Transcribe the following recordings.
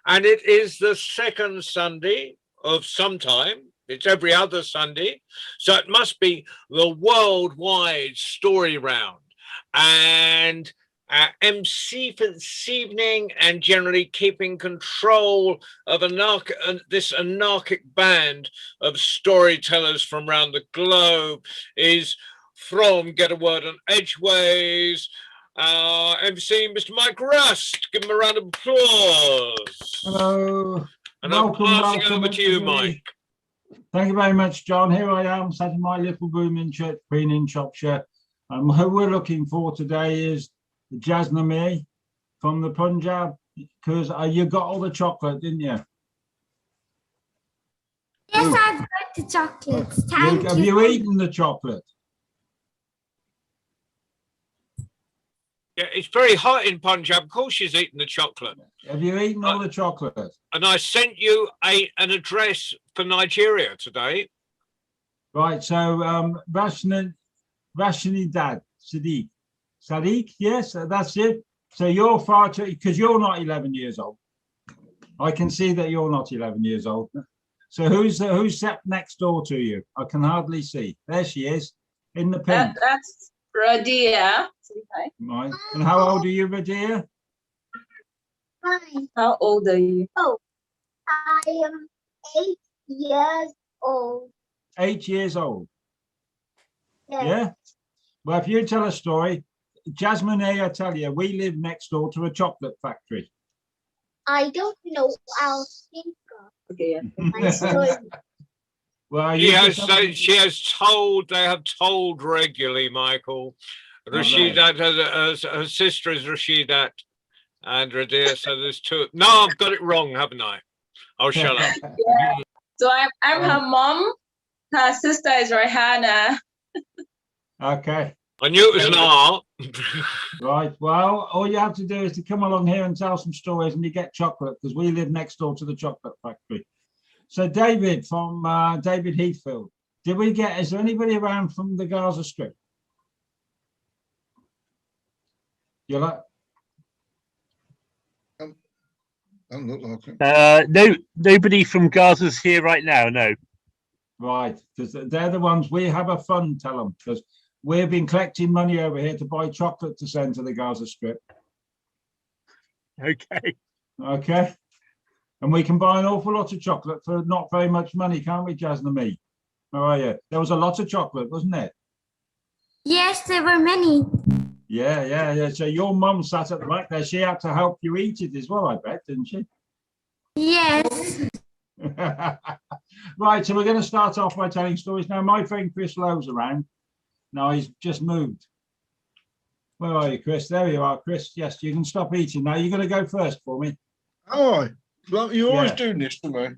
and it is the second Sunday of sometime. It's every other Sunday, so it must be the worldwide story round. And MC for this evening, and generally keeping control of this anarchic band of storytellers from around the globe, is from Get a Word on Edgeways, MC Mr. Mike Rust. Give him a round of applause. Hello. And welcome, I'm passing welcome, over to you, everybody. Mike. Thank you very much, John. Here I am, sat in my little room in Church Green in Shropshire. Who we're looking for today is Jasnamee from the Punjab, because you got all the chocolate, didn't you? Yes, I've got the chocolates. Thank you. Have you eaten the chocolate? Yeah, it's very hot in Punjab. Of course she's eaten the chocolate. Have you eaten all the chocolate? And I sent you an address for Nigeria today. Right, so Rashni Dad, Sadiq, yes, that's it. So you're far too, because you're not 11 years old. I can see that you're not 11 years old. So who's sat next door to you? I can hardly see. There she is, in the pink. That's Radia. Right. And how old are you, Radia? 5. How old are you? Oh, I am 8 years old. 8 years old. Yes. Yeah. Well, if you tell a story, Jasnamee, I tell you, we live next door to a chocolate factory. I don't know. I'll think of Okay, my story. Well, They have told regularly, Michael. Rashidat, her sister is Rashidat, and Radia, so there's two. No, I've got it wrong, haven't I? I'll shut up. Yeah. So I'm her mom. Her sister is Rehana. Okay. I knew it was an art. Right. Well, all you have to do is to come along here and tell some stories, and you get chocolate, because we live next door to the chocolate factory. So David from David Heathfield, is there anybody around from the Gaza Strip? You like? Doesn't look like it. No, nobody from Gaza's here right now. No. Right, because they're the ones we have a fund. Tell them, because we've been collecting money over here to buy chocolate to send to the Gaza Strip. Okay. Okay. And we can buy an awful lot of chocolate for not very much money, can't we, Jasnamee? How are you? There was a lot of chocolate, wasn't it? Yes, there were many. Yeah. So your mum sat at the back there. She had to help you eat it as well, I bet, didn't she? Yes. Right, so we're going to start off by telling stories. Now, my friend Chris Lowe's around. No, he's just moved. Where are you, Chris? There you are, Chris. Yes, you can stop eating now. You're going to go first for me. Oh, well, you're always Yeah. doing this to me.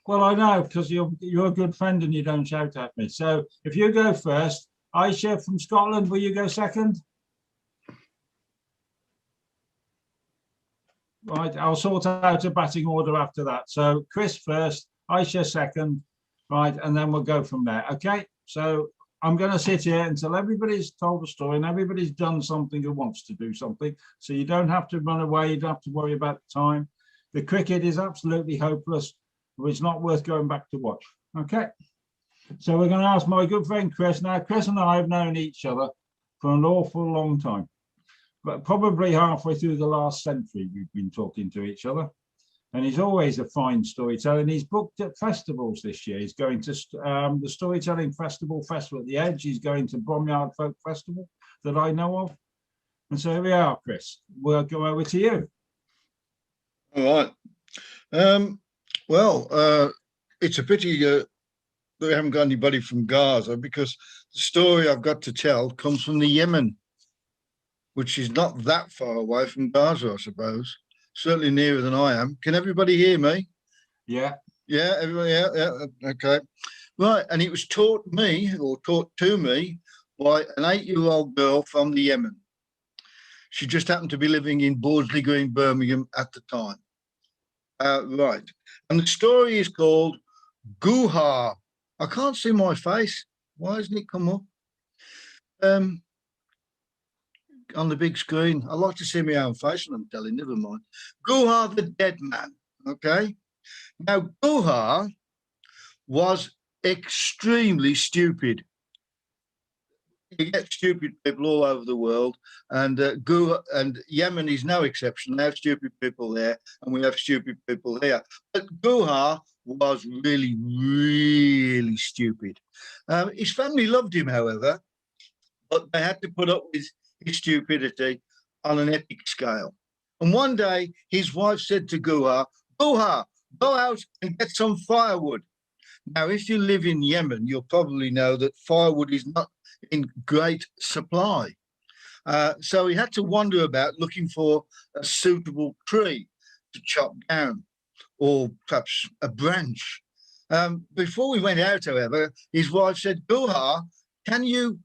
Well, I know, because you're a good friend and you don't shout at me. So if you go first, Aisha from Scotland, will you go second? Right, I'll sort out a batting order after that. So Chris first, Aisha second, right, and then we'll go from there. Okay, so I'm going to sit here until everybody's told a story and everybody's done something who wants to do something. So you don't have to run away. You don't have to worry about the time. The cricket is absolutely hopeless. It's not worth going back to watch. Okay, so we're going to ask my good friend Chris. Now, Chris and I have known each other for an awful long time, but probably halfway through the last century we've been talking to each other. And he's always a fine storyteller, and he's booked at festivals this year. He's going to the Storytelling Festival at the Edge. He's going to Bromyard Folk Festival that I know of. And so here we are, Chris. We'll go over to you. All right. Well, it's a pity that we haven't got anybody from Gaza, because the story I've got to tell comes from the Yemen, which is not that far away from Gaza, I suppose. Certainly nearer than I am. Can everybody hear me? Yeah. Yeah, everybody, yeah, okay. Right, and it was taught to me by an 8-year-old girl from the Yemen. She just happened to be living in Bordesley Green, Birmingham at the time. Right, and the story is called Guha. I can't see my face. Why hasn't it come up? on the big screen. I like to see my own face when I'm telling, never mind. Guha the dead man, okay? Now, Guha was extremely stupid. You get stupid people all over the world, and Guha and Yemen is no exception. They have stupid people there, and we have stupid people here. But Guha was really, really stupid. His family loved him, however, but they had to put up with his stupidity on an epic scale. And one day, his wife said to Guha, Guha, go out and get some firewood. Now, if you live in Yemen, you'll probably know that firewood is not in great supply. So he had to wander about looking for a suitable tree to chop down, or perhaps a branch. Before we went out, however, his wife said, Guha, can you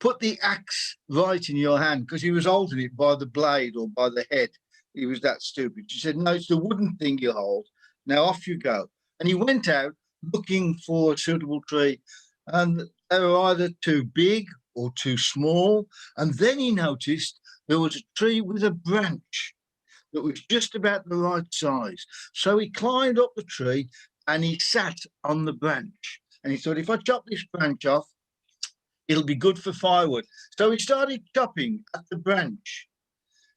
put the axe right in your hand? Because he was holding it by the blade or by the head. He was that stupid. She said, no, it's the wooden thing you hold. Now off you go. And he went out looking for a suitable tree, and they were either too big or too small. And then he noticed there was a tree with a branch that was just about the right size. So he climbed up the tree and he sat on the branch. And he thought, if I chop this branch off, it'll be good for firewood. So he started chopping at the branch.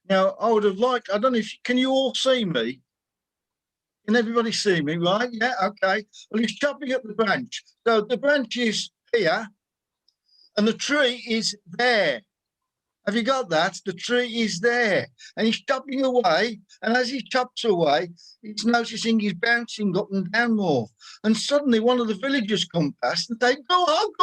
Now, I would have liked, I don't know if, can you all see me? Can everybody see me, right? Yeah, okay. Well, he's chopping at the branch. So the branch is here and the tree is there. Have you got that? The tree is there. And he's chopping away. And as he chops away, he's noticing he's bouncing up and down more. And suddenly one of the villagers come past and say, go on,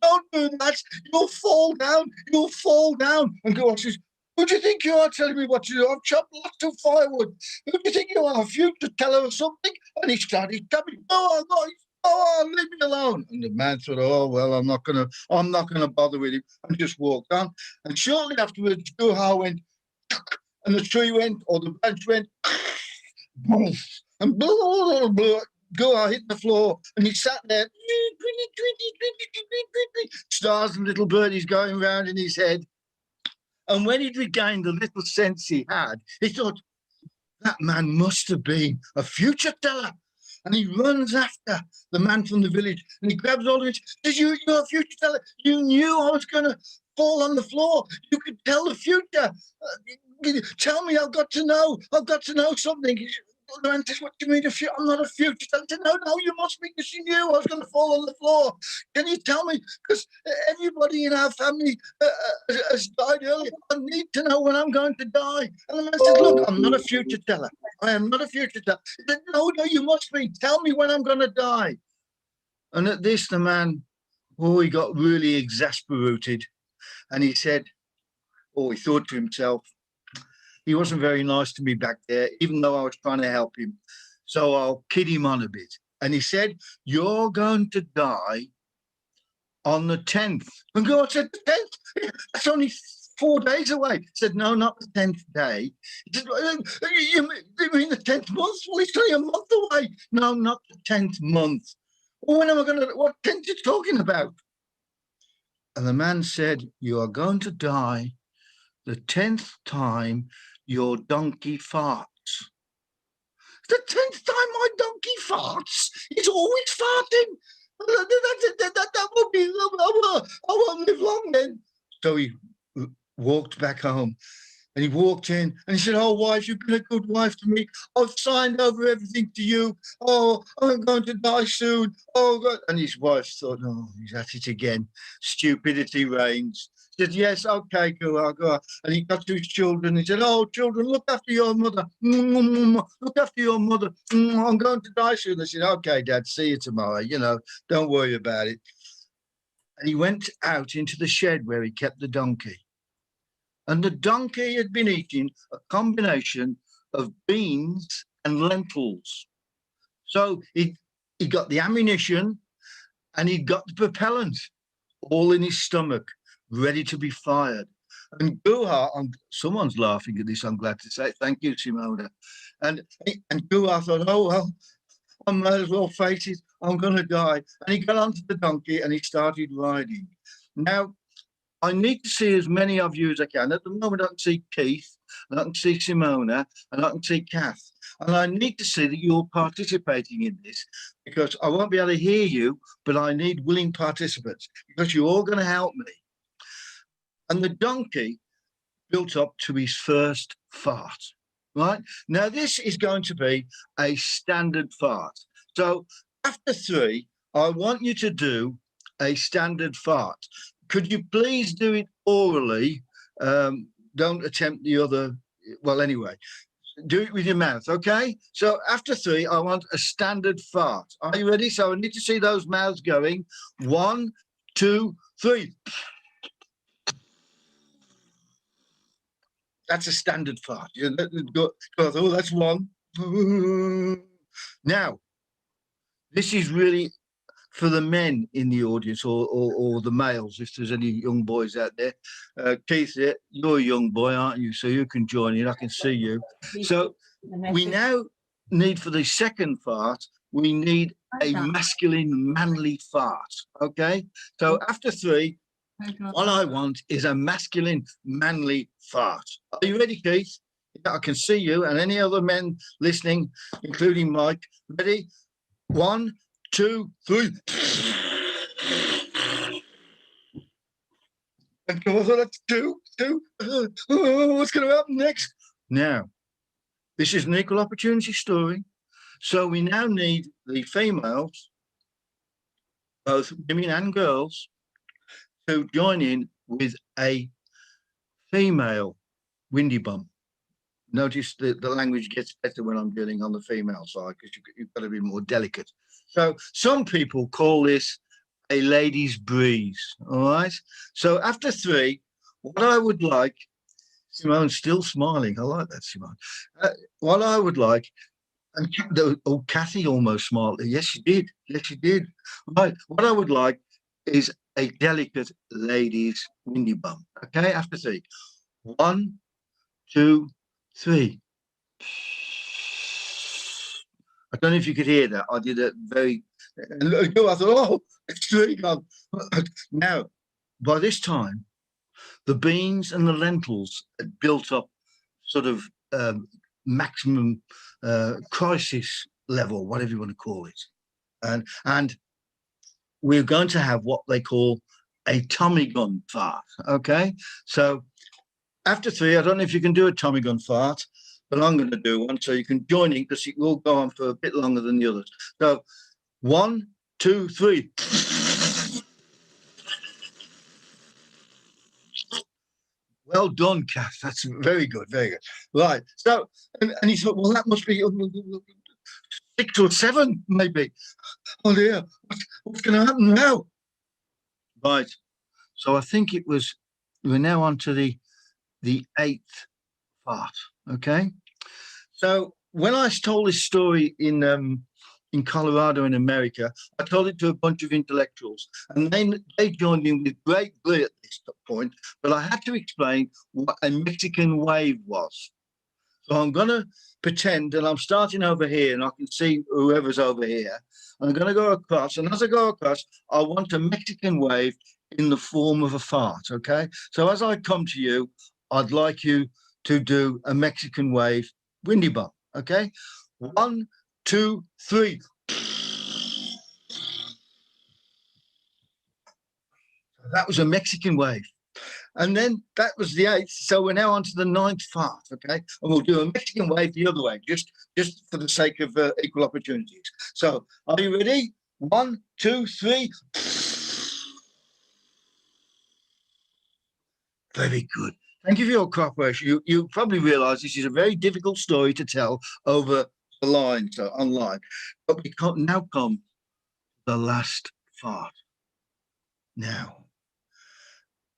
don't do that. You'll fall down. You'll fall down. And go on, says, who do you think you are telling me what to do? I've chopped lots of firewood. Who do you think you are? A future teller or something? And he started chopping. Go on, leave me alone. And the man said, oh, well, I'm not gonna bother with him, and just walked on. And shortly afterwards, Guha went, and the tree went, or the branch went, and Guha hit the floor, and he sat there, stars and little birdies going round in his head. And when he'd regained the little sense he had, he thought, that man must have been a future teller. And he runs after the man from the village, and he grabs hold of it. Says, you're a future teller. You knew I was going to fall on the floor. You could tell the future. Tell me, I've got to know something. The man says, what do you mean? I'm not a future teller. I said, no, you must be, because you knew I was going to fall on the floor. Can you tell me? Because everybody in our family has died earlier. I need to know when I'm going to die. And the man says, look, I'm not a future teller. I am not a future teller. He said, no, you must be. Tell me when I'm going to die. And at this, the man, he got really exasperated. And he said, he thought to himself, he wasn't very nice to me back there, even though I was trying to help him. So I'll kid him on a bit. And he said, you're going to die on the 10th. And God said, the 10th? That's only 4 days away. He said, no, not the 10th day. He said, you mean the 10th month? Well, it's only a month away. No, not the 10th month. Well, when am I going to, what 10th are you talking about? And the man said, you are going to die the 10th time your donkey farts. The 10th time my donkey farts? He's always farting. That would be, I won't live long then. So he walked back home, and he walked in and he said, oh, wife, you've been a good wife to me. I've signed over everything to you. Oh, I'm going to die soon. Oh, God. And his wife thought, oh, he's at it again. Stupidity reigns. He said, yes, okay, go on. And he got to his children. He said, oh, children, look after your mother. Look after your mother. I'm going to die soon. They said, okay, Dad, see you tomorrow. Don't worry about it. And he went out into the shed where he kept the donkey. And the donkey had been eating a combination of beans and lentils. So he got the ammunition and he got the propellant all in his stomach, ready to be fired. And Guha, someone's laughing at this, I'm glad to say. Thank you, Simona. And Guha thought, oh, well, I might as well face it. I'm going to die. And he got onto the donkey and he started riding. Now, I need to see as many of you as I can. At the moment, I can see Keith, and I can see Simona, and I can see Kath. And I need to see that you're participating in this, because I won't be able to hear you, but I need willing participants, because you're all going to help me. And the donkey built up to his first fart, right? Now, this is going to be a standard fart. So after 3, I want you to do a standard fart. Could you please do it orally? Don't attempt the other. Well, anyway, do it with your mouth, okay? So after 3, I want a standard fart. Are you ready? So I need to see those mouths going. 1, 2, 3. That's a standard fart. Oh, that's 1. Now, this is really for the men in the audience, or the males, if there's any young boys out there. Keith, you're a young boy, aren't you? So you can join in. I can see you. So we now need, for the second fart, we need a masculine, manly fart. Okay. So after 3, what I want is a masculine, manly fart. Are you ready, Keith? I can see you, and any other men listening, including Mike. Ready? 1, 2, 3. And go, oh, that's 2. Oh, what's going to happen next? Now, this is an equal opportunity story. So we now need the females, both women and girls, to join in with a female windy bum. Notice that the language gets better when I'm dealing on the female side, because you've got to be more delicate. So some people call this a lady's breeze, all right? So after 3, what I would like, Simone's still smiling. I like that, Simone. What I would like, and Kathy almost smiled. Yes, she did. Yes, she did. Right. What I would like is a delicate lady's windy bum. Okay, after 3. 1, 2, 3. I don't know if you could hear that. I did a very. I thought, oh, it's 3 gone. Now, by this time, the beans and the lentils had built up sort of maximum crisis level, whatever you want to call it, and we're going to have what they call a Tommy gun fart. Okay, so after 3, I don't know if you can do a Tommy gun fart, but I'm going to do one so you can join in, because it will go on for a bit longer than the others. So 1, 2, 3. Well done, Kath. That's very good, very good. Right. So, and he thought, well, that must be 6 or 7, maybe. Oh dear, what's going to happen now? Right. So I think we're now on to the 8th fart. Okay. So when I told this story in Colorado in America, I told it to a bunch of intellectuals, and they joined in with great glee at this point, but I had to explain what a Mexican wave was. So I'm going to pretend, and I'm starting over here, and I can see whoever's over here. I'm going to go across, and as I go across, I want a Mexican wave in the form of a fart, okay? So as I come to you, I'd like you to do a Mexican wave windy bum, okay? 1, 2, 3. That was a Mexican wave. And then that was the 8th. So we're now on to the 9th fart, okay? And we'll do a Mexican wave the other way, just for the sake of equal opportunities. So are you ready? 1, 2, 3. Very good. Thank you for your cooperation. You probably realize this is a very difficult story to tell over the line, so online. But we can now come to the last fart. Now,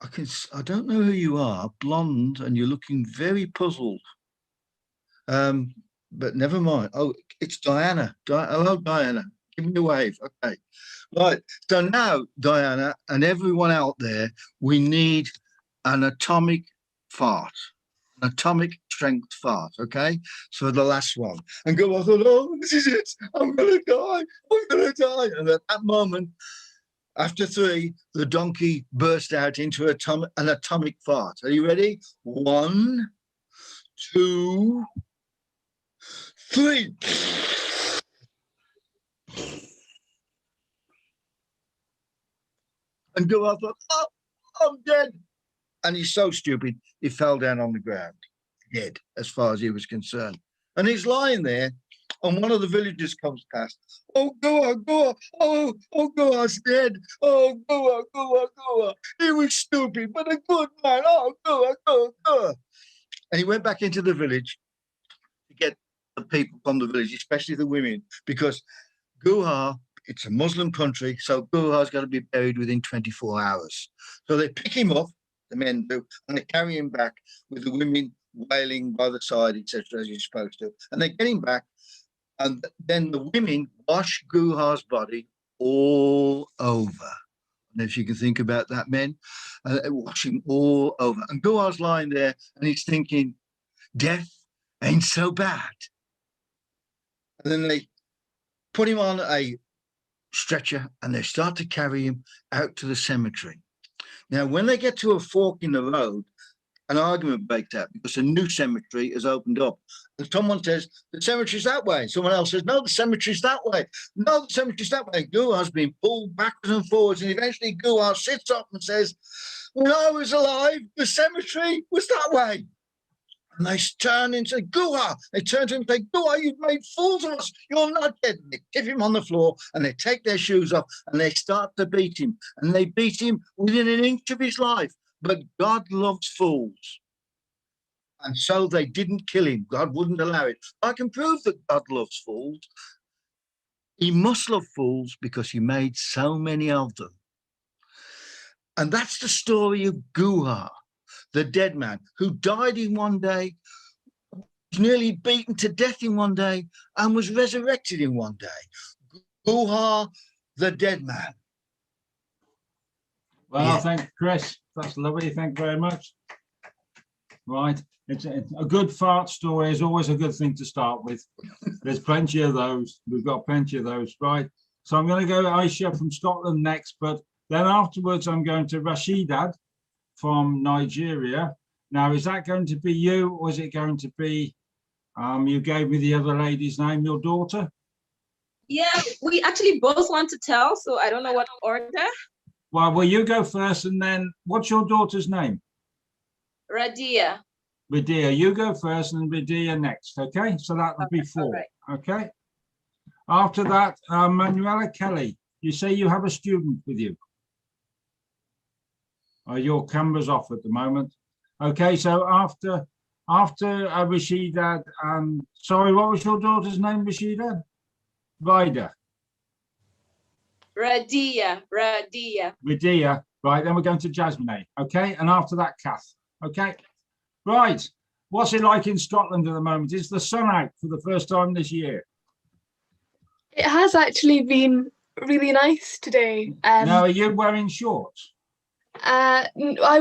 I don't know who you are, blonde, and you're looking very puzzled. But never mind. Oh, it's Diana. Hello, Diana. Give me a wave. Okay. Right. So now, Diana and everyone out there, we need an atomic fart, an atomic strength fart. Okay. So the last one. And go, I thought, oh, this is it. I'm going to die. I'm going to die. And at that moment, After 3, the donkey burst out into an atomic fart. Are you ready? 1, 2, 3. And Guhar thought, oh, I'm dead. And he's so stupid, he fell down on the ground, dead, as far as he was concerned. And he's lying there, and one of the villagers comes past. Oh, Guhar, Guhar, oh, Guhar's dead. Oh, Guhar. He was stupid, but a good man. Oh, Guhar. And he went back into the village to get the people from the village, especially the women, because Guhar, it's a Muslim country, so Guhar's got to be buried within 24 hours. So they pick him up, the men do, and they carry him back with the women wailing by the side, etc., as you're supposed to. And they get him back, and then the women wash Guhar's body all over. And if you can think about that, men, wash him all over. And Guhar's lying there, and he's thinking, death ain't so bad. And then they put him on a stretcher, and they start to carry him out to the cemetery. Now, when they get to a fork in the road, an argument breaks out because a new cemetery has opened up. And someone says, the cemetery's that way. Someone else says, no, the cemetery's that way. No, the cemetery's that way. Guhar's been pulled backwards and forwards. And eventually Guhar sits up and says, when I was alive, the cemetery was that way. And they turn and say, Guhar. They turn to him and say, Guhar, you've made fools of us. You're not dead. And they tip him on the floor, and they take their shoes off, and they start to beat him. And they beat him within an inch of his life. But God loves fools. And so they didn't kill him. God wouldn't allow it. I can prove that God loves fools. He must love fools because he made so many of them. And that's the story of Guhar, the dead man who died in one day, was nearly beaten to death in one day, and was resurrected in one day. Guhar, the dead man. Well, Yeah. thank you, Chris. That's lovely. Thank you very much. Right. It's a good fart story is always a good thing to start with. There's plenty of those. We've got plenty of those. Right. So I'm going to go to Aisha from Scotland next, but then afterwards I'm going to Rashidad from Nigeria. Now, is that going to be you, or is it going to be, you gave me the other lady's name, your daughter? Yeah, we actually both want to tell, so I don't know what order. Well, will you go first, and then what's your daughter's name? Radia. Radia, you go first and Radia next, okay? So that would be Okay, 4, alright. okay? After that, Manuela Kelly, you say you have a student with you. Your camera's off at the moment. Okay, so after Rashida, sorry, what was your daughter's name, Rashida? Vida. Radia. Radia, right, then we're going to Jasmine, okay? And after that, Kath, okay? Right, what's it like in Scotland at the moment? Is the sun out for the first time this year? It has actually been really nice today. Now, are you wearing shorts? I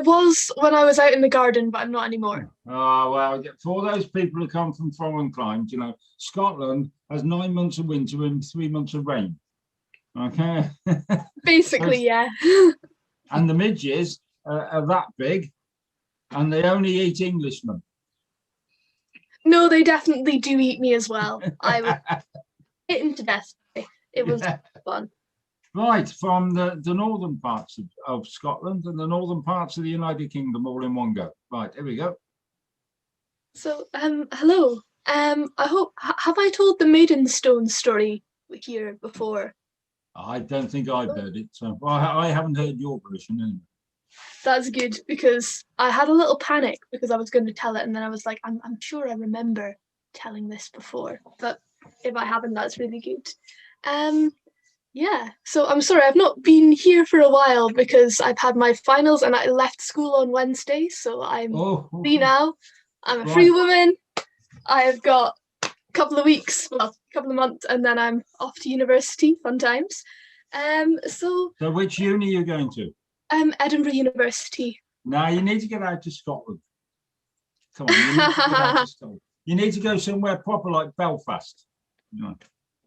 was when I was out in the garden, but I'm not anymore. Oh, well, for those people who come from foreign climes, you know, Scotland has 9 months of winter and 3 months of rain. Okay. Basically, yeah. And the midges are that big, and they only eat Englishmen. No, they definitely do eat me as well. I was bitten to death. It was fun. Right, from the northern parts of Scotland and the northern parts of the United Kingdom all in one go. Right, here we go. So, hello. I hope have I told the Maidenstone story here before? I don't think I've heard it. So well, I haven't heard your version anyway. That's good, because I had a little panic because I was going to tell it, and then I was like, I'm sure I remember telling this before, but if I haven't, that's really good. Yeah, so I'm sorry, I've not been here for a while because I've had my finals and I left school on Wednesday, so I'm free now. I'm a free woman. I've got a couple of weeks, well, a couple of months, and then I'm off to university, fun times. So which uni are you going to? Edinburgh University. Now you need to get out to Scotland. Come on, you need to get out to Scotland. You need to go somewhere proper like Belfast. You know.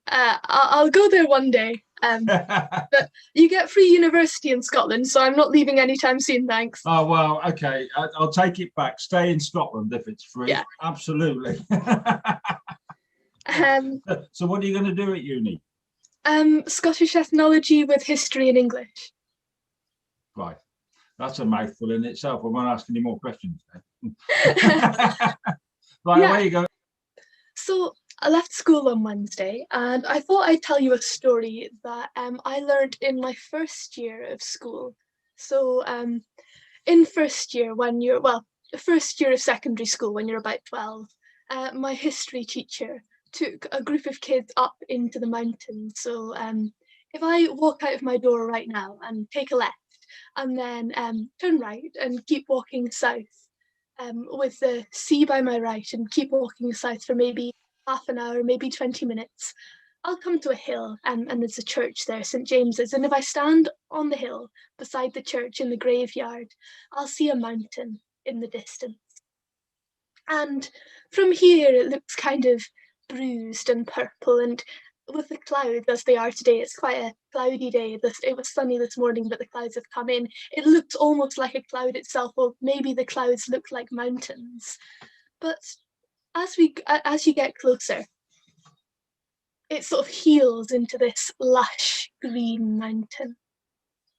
I'll go there one day. But you get free university in Scotland, so I'm not leaving anytime soon, thanks. Oh, well, okay. I'll take it back. Stay in Scotland if it's free. Yeah. Absolutely. Um, So what are you going to do at uni? Scottish ethnology with history and English. Right. That's a mouthful in itself. I won't ask any more questions. Right, Yeah. away you go. So I left school on Wednesday, and I thought I'd tell you a story that I learned in my first year of school. So in first year, the first year of secondary school, when you're about 12, my history teacher took a group of kids up into the mountains. So if I walk out of my door right now and take a left, and then turn right and keep walking south, with the sea by my right, and keep walking south for maybe half an hour, maybe 20 minutes, I'll come to a hill, and there's a church there, St. James's. And if I stand on the hill beside the church in the graveyard, I'll see a mountain in the distance. And from here, it looks kind of bruised and purple, and with the clouds as they are today, it's quite a cloudy day. It was sunny this morning, but the clouds have come in. It looks almost like a cloud itself, or maybe the clouds look like mountains. But as you get closer, it sort of heals into this lush green mountain.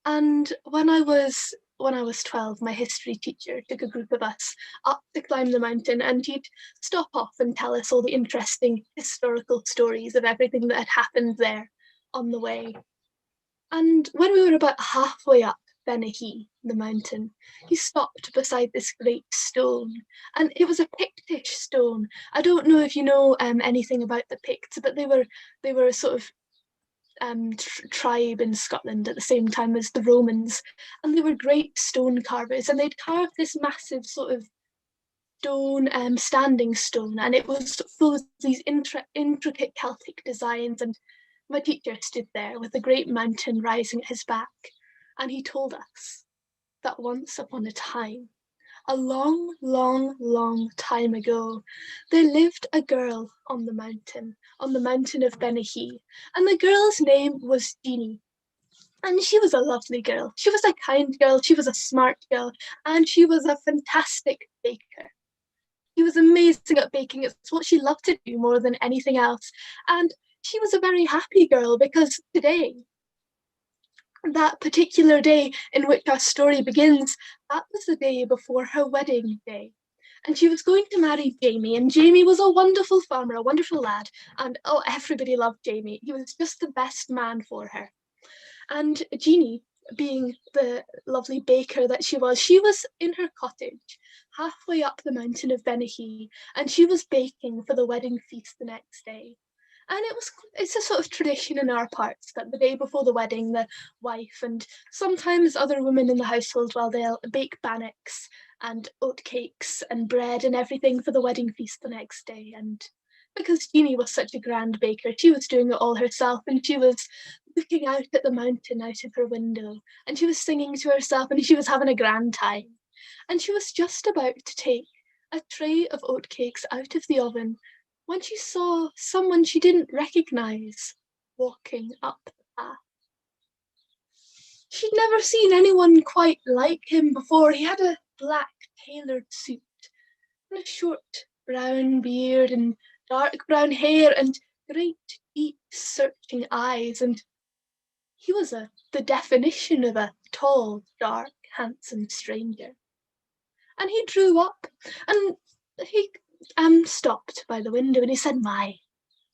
And when I was 12, my history teacher took a group of us up to climb the mountain, and he'd stop off and tell us all the interesting historical stories of everything that had happened there on the way. And when we were about halfway up Benahee, the mountain, he stopped beside this great stone, and it was a Pictish stone. I don't know if you know anything about the Picts, but they were a sort of tribe in Scotland at the same time as the Romans, and they were great stone carvers, and they'd carved this massive sort of stone, standing stone, and it was full of these intricate Celtic designs. And my teacher stood there with a great mountain rising at his back, and he told us that once upon a time, a long, long, long time ago, there lived a girl on the mountain of Benahee, and the girl's name was Jeannie. And she was a lovely girl. She was a kind girl, she was a smart girl, and she was a fantastic baker. She was amazing at baking. It's what she loved to do more than anything else. And she was a very happy girl, because today, that particular day in which our story begins, that was the day before her wedding day. And she was going to marry Jamie, and Jamie was a wonderful farmer, a wonderful lad, and oh, everybody loved Jamie. He was just the best man for her. And Jeannie, being the lovely baker that she was in her cottage, halfway up the mountain of Benahee, and she was baking for the wedding feast the next day. And it's a sort of tradition in our parts that the day before the wedding, the wife and sometimes other women in the household, well, they'll bake bannocks and oat cakes and bread and everything for the wedding feast the next day. And because Jeannie was such a grand baker, she was doing it all herself, and she was looking out at the mountain out of her window, and she was singing to herself, and she was having a grand time. And she was just about to take a tray of oat cakes out of the oven when she saw someone she didn't recognize walking up the path. She'd never seen anyone quite like him before. He had a black tailored suit and a short brown beard and dark brown hair and great deep searching eyes, and he was the definition of a tall, dark, handsome stranger. And he drew up, and he stopped by the window, and he said, "My,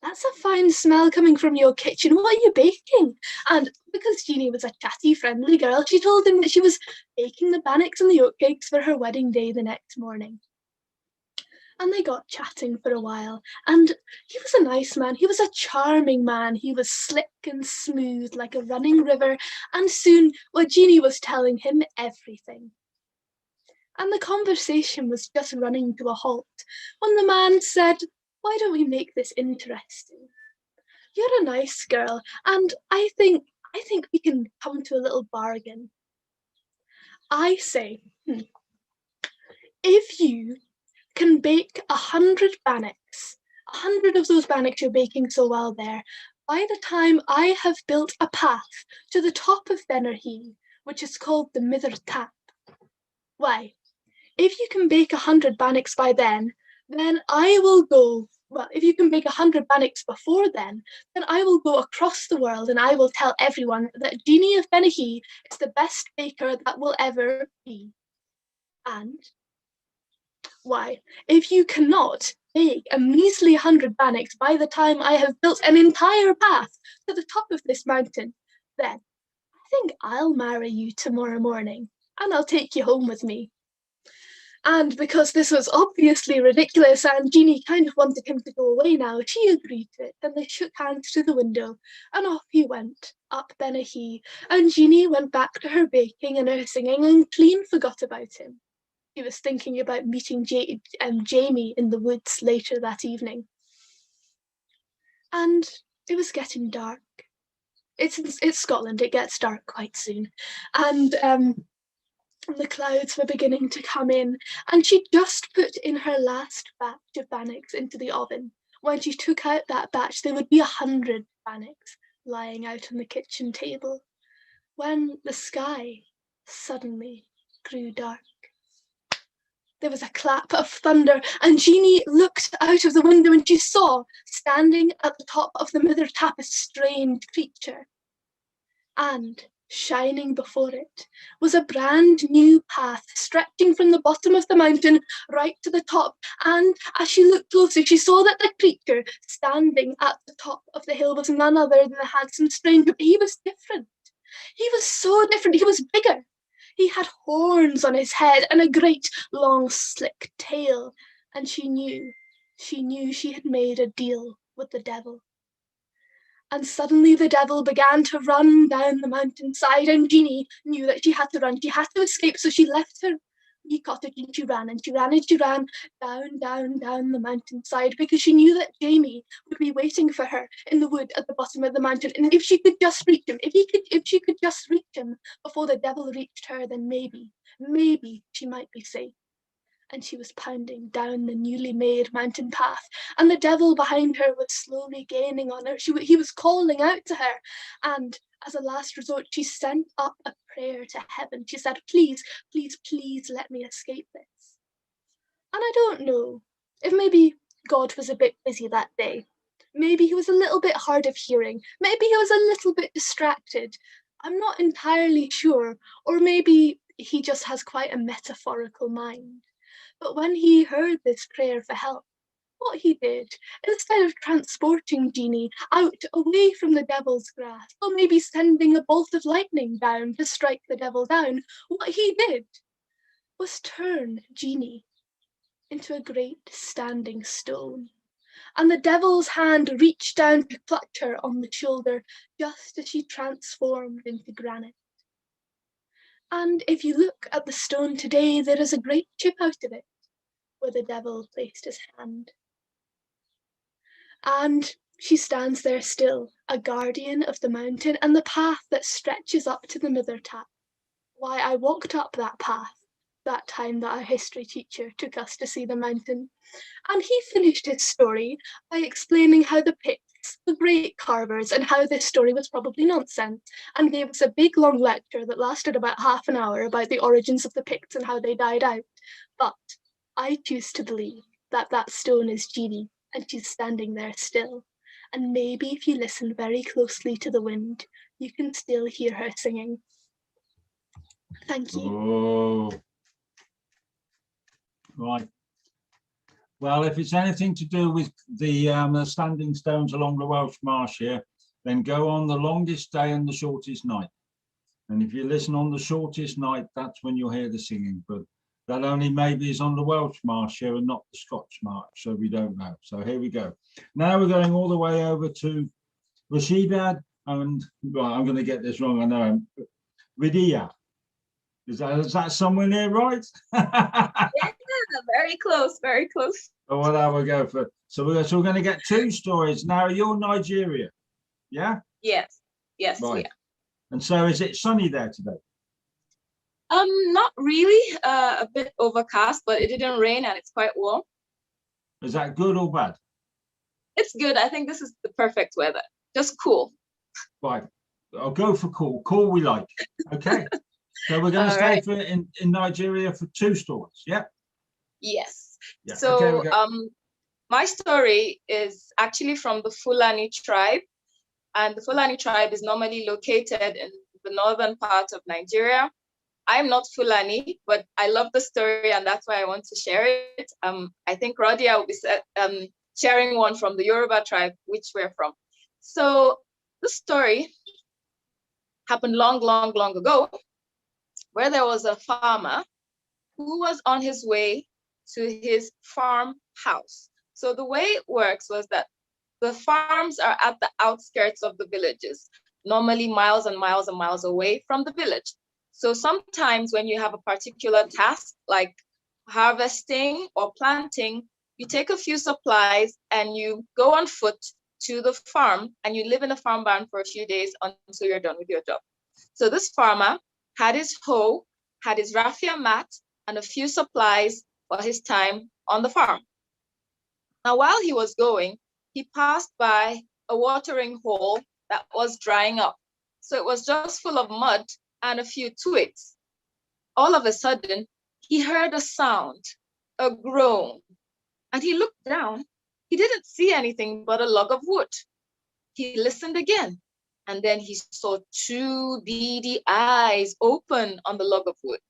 that's a fine smell coming from your kitchen. What are you baking?" And because Jeannie was a chatty, friendly girl, she told him that she was baking the bannocks and the oatcakes for her wedding day the next morning. And they got chatting for a while, and he was a nice man. He was a charming man. He was slick and smooth like a running river, and soon, well, Jeannie was telling him everything. And the conversation was just running to a halt when the man said, "Why don't we make this interesting? You're a nice girl, and I think we can come to a little bargain. I say, if you can bake 100 bannocks, 100 of those bannocks you're baking so well there, by the time I have built a path to the top of Benarhee, which is called the Mither Tap, why, if you can bake 100 bannocks by then I will go. Well, if you can bake 100 bannocks before then I will go across the world and I will tell everyone that Jeannie of Benarhee is the best baker that will ever be. And why, if you cannot bake a measly 100 bannocks by the time I have built an entire path to the top of this mountain, then I think I'll marry you tomorrow morning and I'll take you home with me. And because this was obviously ridiculous and Jeannie kind of wanted him to go away now, she agreed to it, and they shook hands to the window, and off he went, up Benarhee, and Jeannie went back to her baking and her singing and clean forgot about him. She was thinking about meeting Jamie in the woods later that evening. And it was getting dark. It's Scotland, it gets dark quite soon. And the clouds were beginning to come in, and she just put in her last batch of bannocks into the oven. When she took out that batch, there would be 100 bannocks lying out on the kitchen table, when the sky suddenly grew dark. There was a clap of thunder, and Jeannie looked out of the window and she saw, standing at the top of the Mither Tap, a strange creature. And shining before it was a brand new path stretching from the bottom of the mountain right to the top. And as she looked closer, she saw that the creature standing at the top of the hill was none other than the handsome stranger. But he was different. He was so different. He was bigger. He had horns on his head and a great long slick tail. And she knew she had made a deal with the devil. And suddenly the devil began to run down the mountainside, and Jeannie knew that she had to run. She had to escape, so she left her wee cottage and she ran and she ran and she ran down the mountainside, because she knew that Jamie would be waiting for her in the wood at the bottom of the mountain. And if she could just reach him, if she could just reach him before the devil reached her, then maybe she might be safe. And she was pounding down the newly made mountain path, and the devil behind her was slowly gaining on her. He was calling out to her, and as a last resort, she sent up a prayer to heaven. She said, please, please, please let me escape this. And I don't know if maybe God was a bit busy that day. Maybe he was a little bit hard of hearing. Maybe he was a little bit distracted. I'm not entirely sure. Or maybe he just has quite a metaphorical mind. But when he heard this prayer for help, what he did, instead of transporting Jeannie out away from the devil's grasp, or maybe sending a bolt of lightning down to strike the devil down, what he did was turn Jeannie into a great standing stone. And the devil's hand reached down to clutch her on the shoulder just as she transformed into granite. And if you look at the stone today, there is a great chip out of it where the devil placed his hand. And she stands there still, a guardian of the mountain and the path that stretches up to the Mither Tap. Why, I walked up that path that time that our history teacher took us to see the mountain. And he finished his story by explaining how the Picts were great carvers and how this story was probably nonsense, and gave us a big long lecture that lasted about half an hour about the origins of the Picts and how they died out. But I choose to believe that that stone is Jeannie, and she's standing there still. And maybe if you listen very closely to the wind, you can still hear her singing. Thank you. Oh. Right. Well, if it's anything to do with the standing stones along the Welsh Marsh here, then go on The Longest Day and the Shortest Night. And if you listen on the shortest night, that's when you'll hear the singing. But that only maybe is on the Welsh Marsh here and not the Scots Marsh, so we don't know. So here we go. Now we're going all the way over to Rashidad, and well, I'm going to get this wrong, I know. Ridia. Is that somewhere near right? Yeah, very close, very close. Oh, well, I will go for. So we're going to get two stories now. You're Nigeria, yeah? Yes, yes, Right. yeah. And so, is it sunny there today? Not really. A bit overcast, but it didn't rain and it's quite warm. Is that good or bad? It's good. I think this is the perfect weather. just cool. Right. I'll go for cool. Cool we like. Okay. So we're going to All stay right. for in Nigeria for 2 stories. Yeah. Yes. Yeah. So okay, we go. my story is actually from the Fulani tribe, and the Fulani tribe is normally located in the northern part of Nigeria. I'm not Fulani, but I love the story, and that's why I want to share it. I think Radia will be sharing one from the Yoruba tribe, which we're from. So the story happened long, long, long ago, where there was a farmer who was on his way to his farmhouse. So the way it works was that the farms are at the outskirts of the villages, normally miles and miles and miles away from the village. So sometimes when you have a particular task like harvesting or planting, you take a few supplies and you go on foot to the farm and you live in a farm barn for a few days until you're done with your job. So this farmer had his hoe, had his raffia mat, and a few supplies for his time on the farm. Now, while he was going, he passed by a watering hole that was drying up. So it was just full of mud and a few twigs. All of a sudden, he heard a sound, a groan, and he looked down. He didn't see anything but a log of wood. He listened again, and then he saw 2 beady eyes open on the log of wood.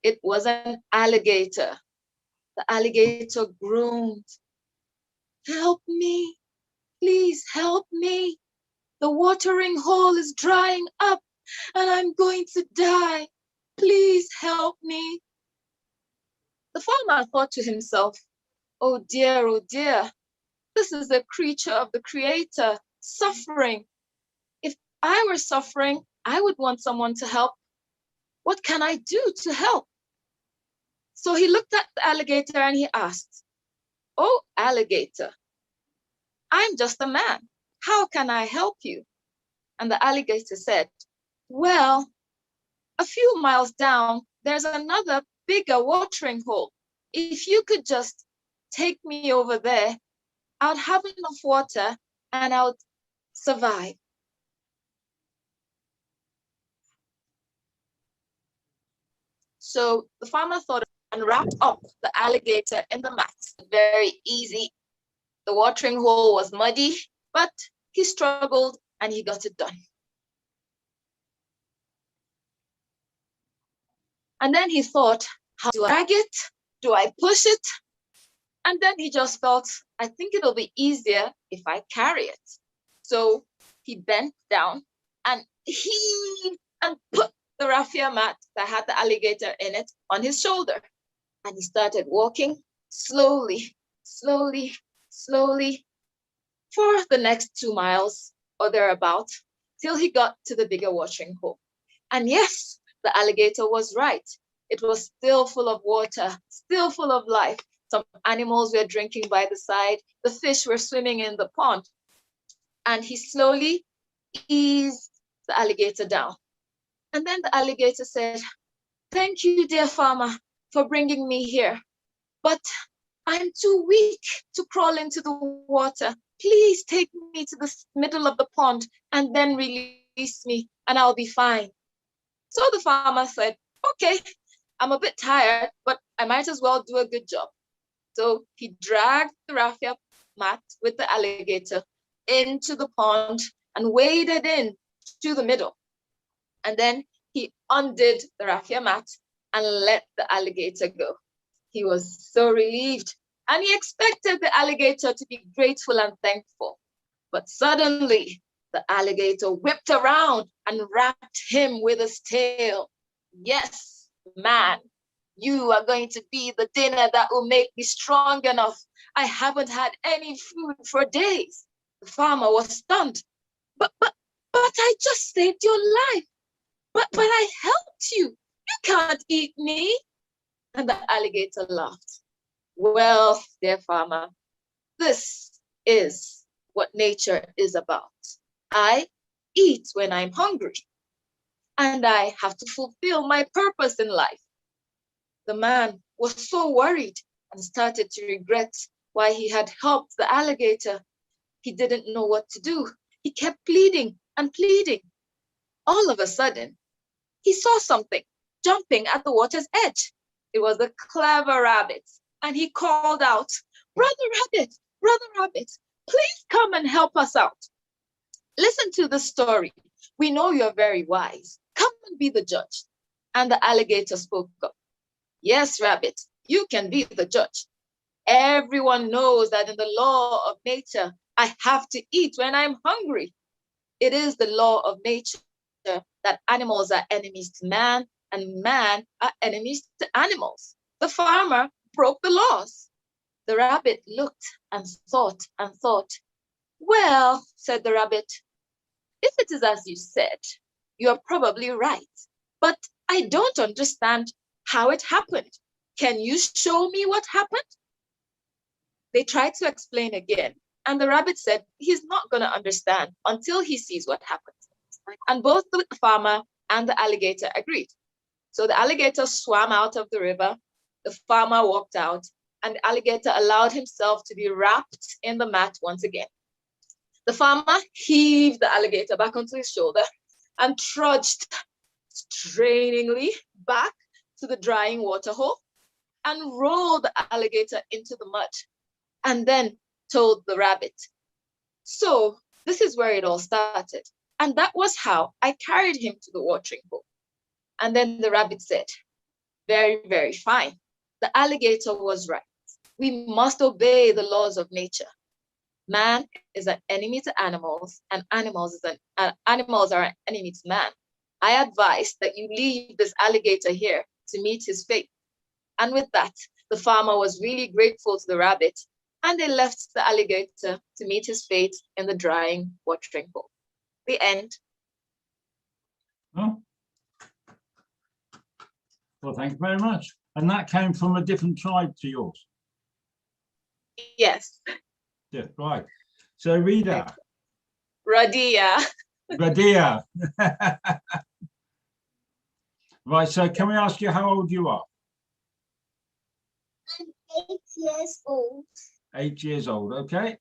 It was an alligator. The alligator groaned. "Help me, please help me. The watering hole is drying up and I'm going to die. Please help me." The farmer thought to himself, oh dear, this is a creature of the Creator suffering. If I were suffering, I would want someone to help. What can I do to help? So he looked at the alligator and he asked, "Oh, alligator, I'm just a man. How can I help you?" And the alligator said, "Well, a few miles down, there's another bigger watering hole. If you could just take me over there, I'd have enough water and I'll survive." So the farmer thought and wrapped up the alligator in the mat. Very easy. The watering hole was muddy, but he struggled and he got it done. And then he thought, how do I drag it? Do I push it? And then he just felt, I think it'll be easier if I carry it. So he bent down and heaved and put the raffia mat that had the alligator in it on his shoulder. And he started walking slowly, slowly, slowly for the next 2 miles or thereabout till he got to the bigger watering hole. And yes, the alligator was right. It was still full of water, still full of life. Some animals were drinking by the side. The fish were swimming in the pond. And he slowly eased the alligator down. And then the alligator said, "Thank you, dear farmer, for bringing me here. But I'm too weak to crawl into the water. Please take me to the middle of the pond and then release me and I'll be fine." So the farmer said, "Okay, I'm a bit tired, but I might as well do a good job." So he dragged the raffia mat with the alligator into the pond and waded in to the middle. And then he undid the raffia mat and let the alligator go. He was so relieved and he expected the alligator to be grateful and thankful. But suddenly the alligator whipped around and wrapped him with his tail. "Yes, man, you are going to be the dinner that will make me strong enough. I haven't had any food for days." The farmer was stunned. But I just saved your life. But I helped you. You can't eat me." And the alligator laughed. "Well, dear farmer, this is what nature is about. I eat when I'm hungry, and I have to fulfill my purpose in life." The man was so worried and started to regret why he had helped the alligator. He didn't know what to do. He kept pleading and pleading. All of a sudden, he saw something jumping at the water's edge. It was a clever rabbit, and he called out, Brother Rabbit, please come and help us out. Listen to the story. We know you're very wise. Come and be the judge. And the alligator spoke up. Yes, Rabbit, you can be the judge. Everyone knows that in the law of nature, I have to eat when I'm hungry. It is the law of nature that animals are enemies to man and man are enemies to animals. The farmer broke the laws. The rabbit looked and thought and thought. Well, said the rabbit, if it is as you said, you are probably right, but I don't understand how it happened. Can you show me what happened? They tried to explain again, and the rabbit said he's not going to understand until he sees what happened. And both the farmer and the alligator agreed. So the alligator swam out of the river, the farmer walked out, and the alligator allowed himself to be wrapped in the mat once again. The farmer heaved the alligator back onto his shoulder and trudged strainingly back to the drying water hole and rolled the alligator into the mud, and then told the rabbit, so this is where it all started. And that was how I carried him to the watering hole. And then the rabbit said, very, very fine. The alligator was right. We must obey the laws of nature. Man is an enemy to animals, and animals are an enemy to man. I advise that you leave this alligator here to meet his fate. And with that, the farmer was really grateful to the rabbit, and they left the alligator to meet his fate in the drying watering hole. The end. Oh. Well, thank you very much. And that came from a different tribe to yours. Yes, Yeah, right. So Rita, Radia. Radia. Right, so can we ask you how old you are? I'm 8 years old. 8 years old, okay.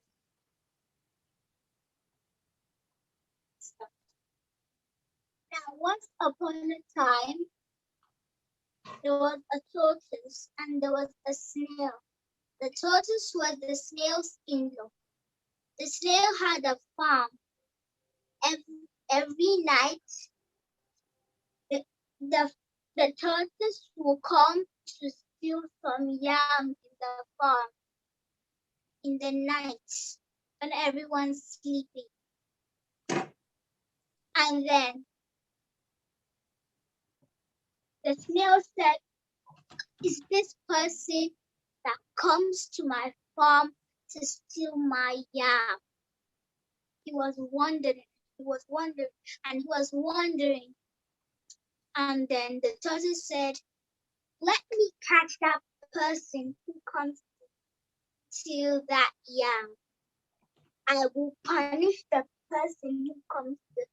Now, once upon a time, there was a tortoise and there was a snail. The tortoise was the snail's in-law. The snail had a farm. Every night, the tortoise will come to steal some yam in the farm in the night when everyone's sleeping. And then the snail said, is this person that comes to my farm to steal my yam? He was wondering, and then the tortoise said, let me catch that person who comes to steal that yam. I will punish the person who comes to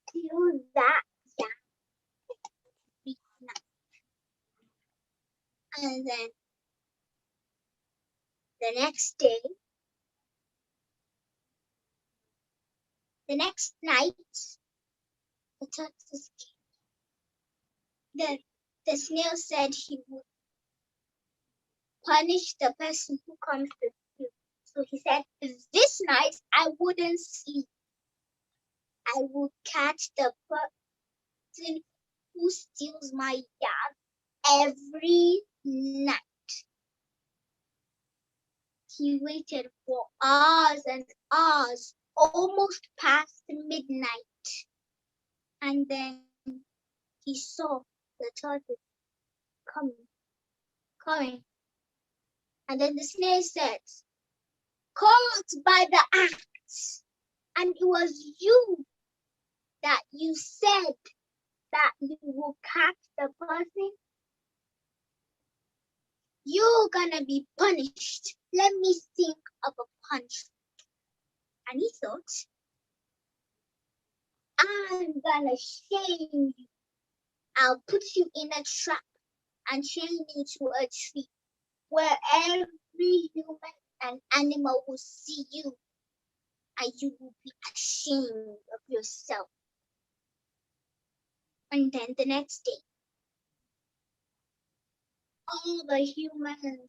steal that yam. And then the next night, the tortoise came. The snail said he would punish the person who comes to steal. So he said, this night I wouldn't sleep. I will catch the person who steals my yam every night. He waited for hours and hours, almost past midnight. And then he saw the tortoise coming. And then the snail said, caught by the axe. And it was you that you said that you will catch the person. You're gonna be punished. Let me think of a punishment. And he thought, I'm gonna shame you. I'll put you in a trap and chain you to a tree where every human and animal will see you and you will be ashamed of yourself. And then the next day, all the humans and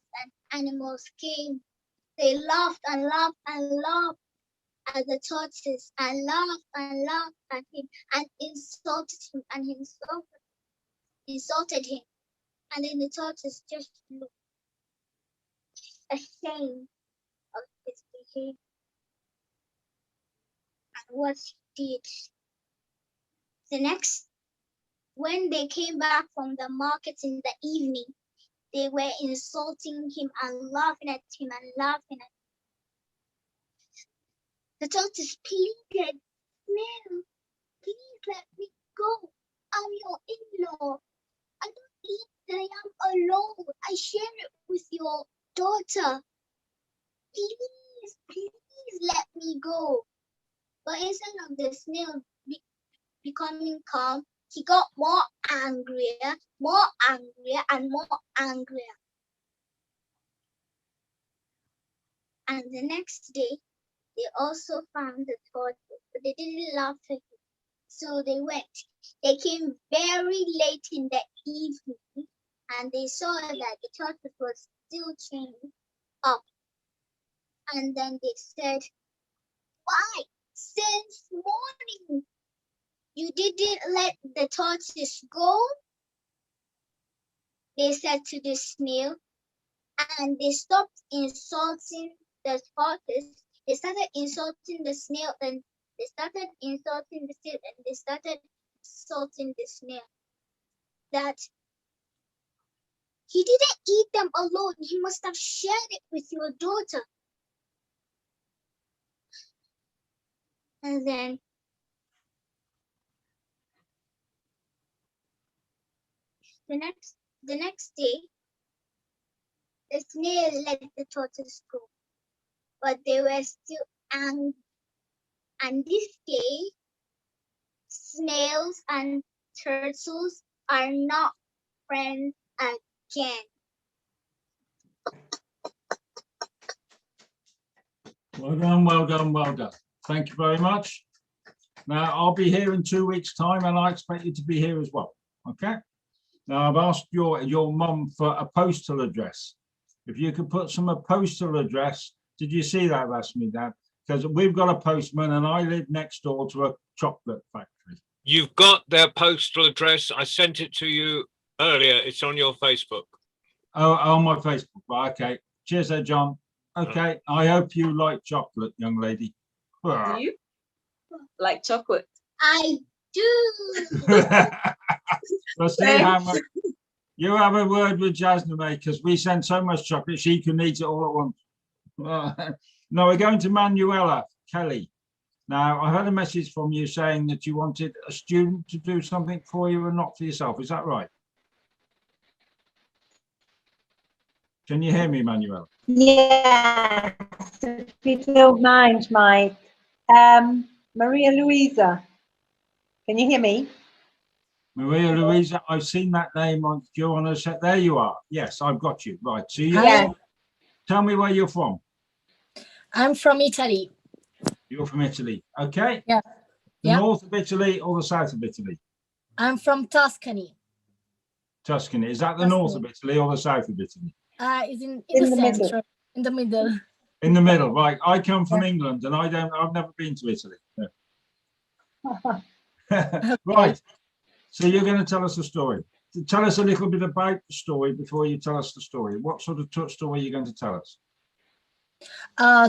animals came. They laughed and laughed and laughed at the tortoise and laughed at him and insulted him and insulted him. And then the tortoise just looked ashamed of his behavior and what he did. When they came back from the market in the evening, they were insulting him and laughing at him and laughing at him. The tortoise pleaded, "Snail, please let me go. I'm your in-law. I don't eat the yam alone. I share it with your daughter. Please let me go." But instead of the snail becoming calm, he got more angrier, and more angrier. And the next day, they also found the tortoise, but they didn't laugh at him. So they went. They came very late in the evening, and they saw that the tortoise was still chained up. And then they said, "Why, since morning, you didn't let the tortoise go?" They said to the snail, and they stopped insulting the tortoise. They started insulting the snail, and they started insulting the snail, and they started insulting the snail. That he didn't eat them alone. He must have shared it with your daughter. And then the next day, the snail let the tortoise go, but they were still angry. And this day, snails and turtles are not friends again. Well done, well done, well done. Thank you very much. Now, I'll be here in 2 weeks' time, and I expect you to be here as well. Okay? Now, I've asked your mum for a postal address. If you could put some postal address. Did you see that, Rasmi, Dad? Because we've got a postman, and I live next door to a chocolate factory. You've got their postal address. I sent it to you earlier. It's on your Facebook. Oh, on my Facebook. Right, okay. Cheers, there, John. Okay. I hope you like chocolate, young lady. Do you like chocolate? I do. Well, see how much you have a word with Jasmine, because we send so much chocolate she can eat it all at once. No, we're going to Manuela Kelly. Now, I had a message from you saying that you wanted a student to do something for you and not for yourself. Is that right? Can you hear me, Manuela? Yes, if you don't mind, Mike. Maria Luisa, can you hear me? Maria Luisa, I've seen that name on your set. There you are. Yes, I've got you. Right. So you tell me where you're from. I'm from Italy. You're from Italy. Okay. Yeah. The north of Italy or the south of Italy? I'm from Tuscany. Tuscany. Is that the north of Italy or the south of Italy? It's in the center, middle. in the middle. In the middle, right. I come from England and I've never been to Italy. Yeah. Right. So you're going to tell us a story. Tell us a little bit about the story before you tell us the story. What sort of story are you going to tell us?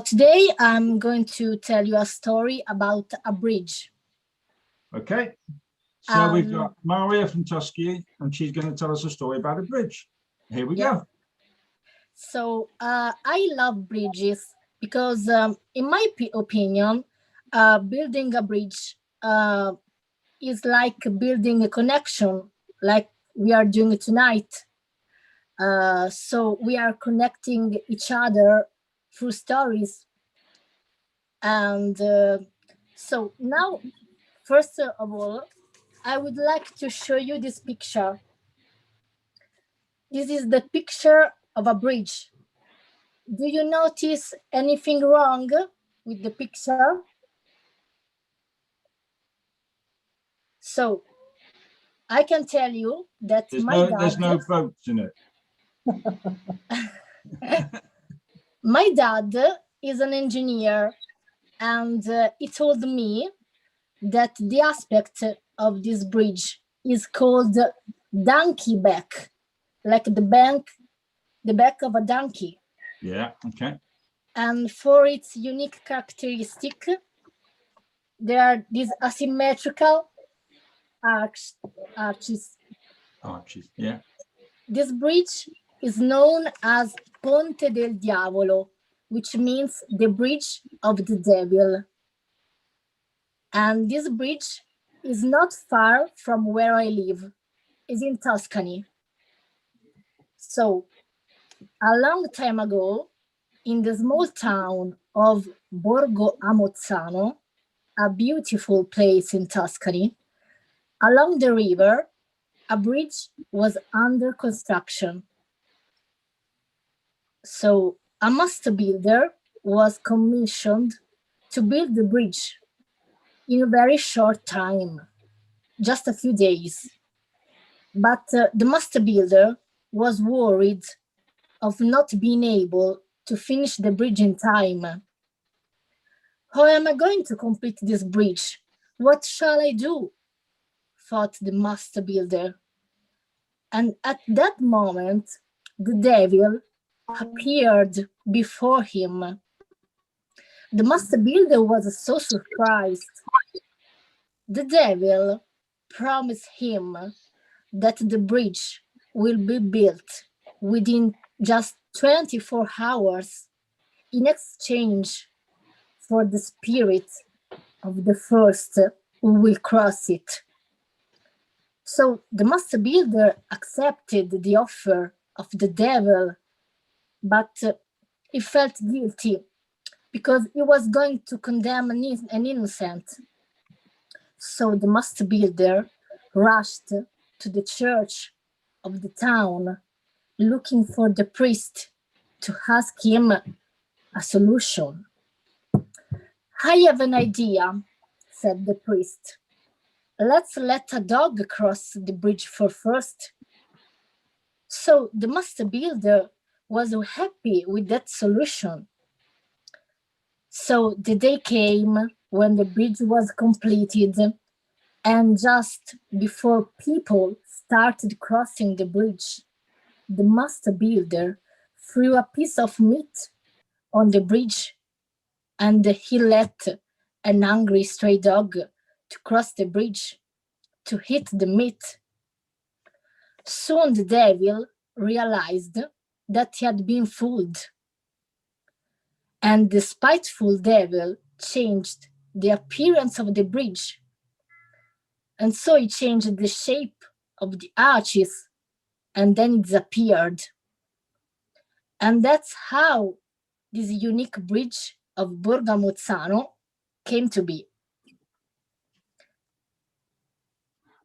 Today, I'm going to tell you a story about a bridge. Okay. So we've got Maria from Tuscany, and she's going to tell us a story about a bridge. Here we go. So I love bridges because, in my opinion, building a bridge is like building a connection, like we are doing tonight. So we are connecting each other through stories. And so now, first of all, I would like to show you this picture. This is the picture of a bridge. Do you notice anything wrong with the picture? So I can tell you that There's my no boats in it. my dad is an engineer, and he told me that the aspect of this bridge is called donkey back, like the back of a donkey. Yeah, okay. And for its unique characteristic, there are these asymmetrical arches. Arches, yeah. This bridge is known as Ponte del Diavolo, which means the bridge of the devil. And this bridge is not far from where I live. It's in Tuscany. So a long time ago, in the small town of Borgo Amozzano, a beautiful place in Tuscany, along the river, a bridge was under construction. So a master builder was commissioned to build the bridge in a very short time, just a few days. But the master builder was worried of not being able to finish the bridge in time. How am I going to complete this bridge? What shall I do? Thought the master builder. And at that moment, the devil appeared before him. The master builder was so surprised. The devil promised him that the bridge will be built within just 24 hours in exchange for the spirit of the first who will cross it. So the master builder accepted the offer of the devil, but he felt guilty because he was going to condemn an innocent. So the master builder rushed to the church of the town, looking for the priest to ask him a solution. I have an idea, said the priest. Let's let a dog cross the bridge first. So the master builder was happy with that solution. So the day came when the bridge was completed, and just before people started crossing the bridge, the master builder threw a piece of meat on the bridge, and he let an hungry stray dog to cross the bridge to eat the meat. Soon the devil realized that he had been fooled, and the spiteful devil changed the appearance of the bridge, and so he changed the shape of the arches, and then it disappeared. And that's how this unique bridge of Borgo Amozzano came to be.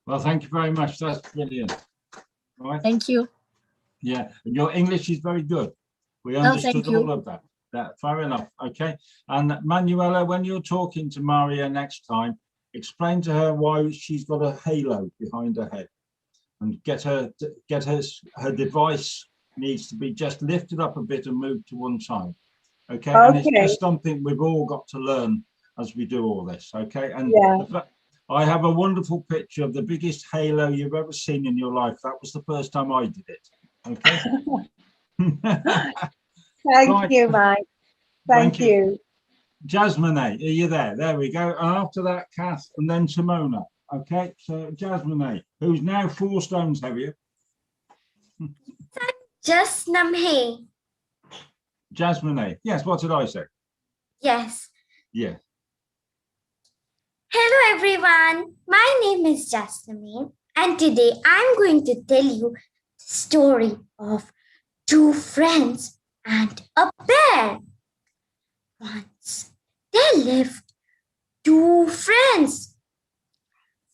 Well, thank you very much. That's brilliant. Right. Thank you. Yeah, and your English is very good. We Oh, understood thank you. all of that. Fair enough. Okay. And Manuela, when you're talking to Maria next time, explain to her why she's got a halo behind her head, and get her device needs to be just lifted up a bit and moved to one side. Okay. And it's just something we've all got to learn as we do all this. Okay. And Yeah. I have a wonderful picture of the biggest halo you've ever seen in your life. That was the first time I did it. Okay. Thank Right. you, Mike. Thank you. Jasmine, are you there? There we go. And after that, Kath, and then Simona. Okay, so Jasmine, who's now 4 stones heavier. Just Namhe. Jasmine, yes, what did I say? Yes. Yeah. Hello everyone. My name is Jasmine, and today I'm going to tell you the story of 2 friends and a bear. Once there lived 2 friends.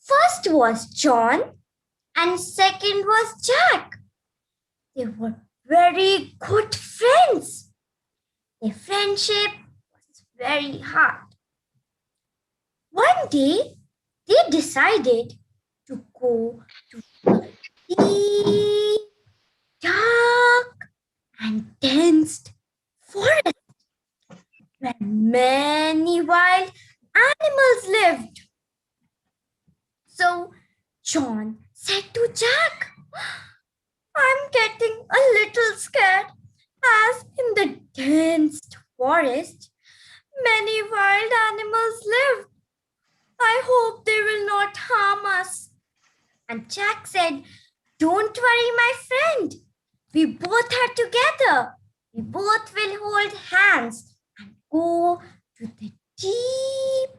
First was John and second was Jack. They were very good friends. Their friendship was very hard. One day, they decided go to a deep, dark, and dense forest where many wild animals lived. So John said to Jack, I'm getting a little scared as in the dense forest many wild animals live. I hope they will not harm us. And Jack said, don't worry, my friend. We both are together. We both will hold hands and go to the deep,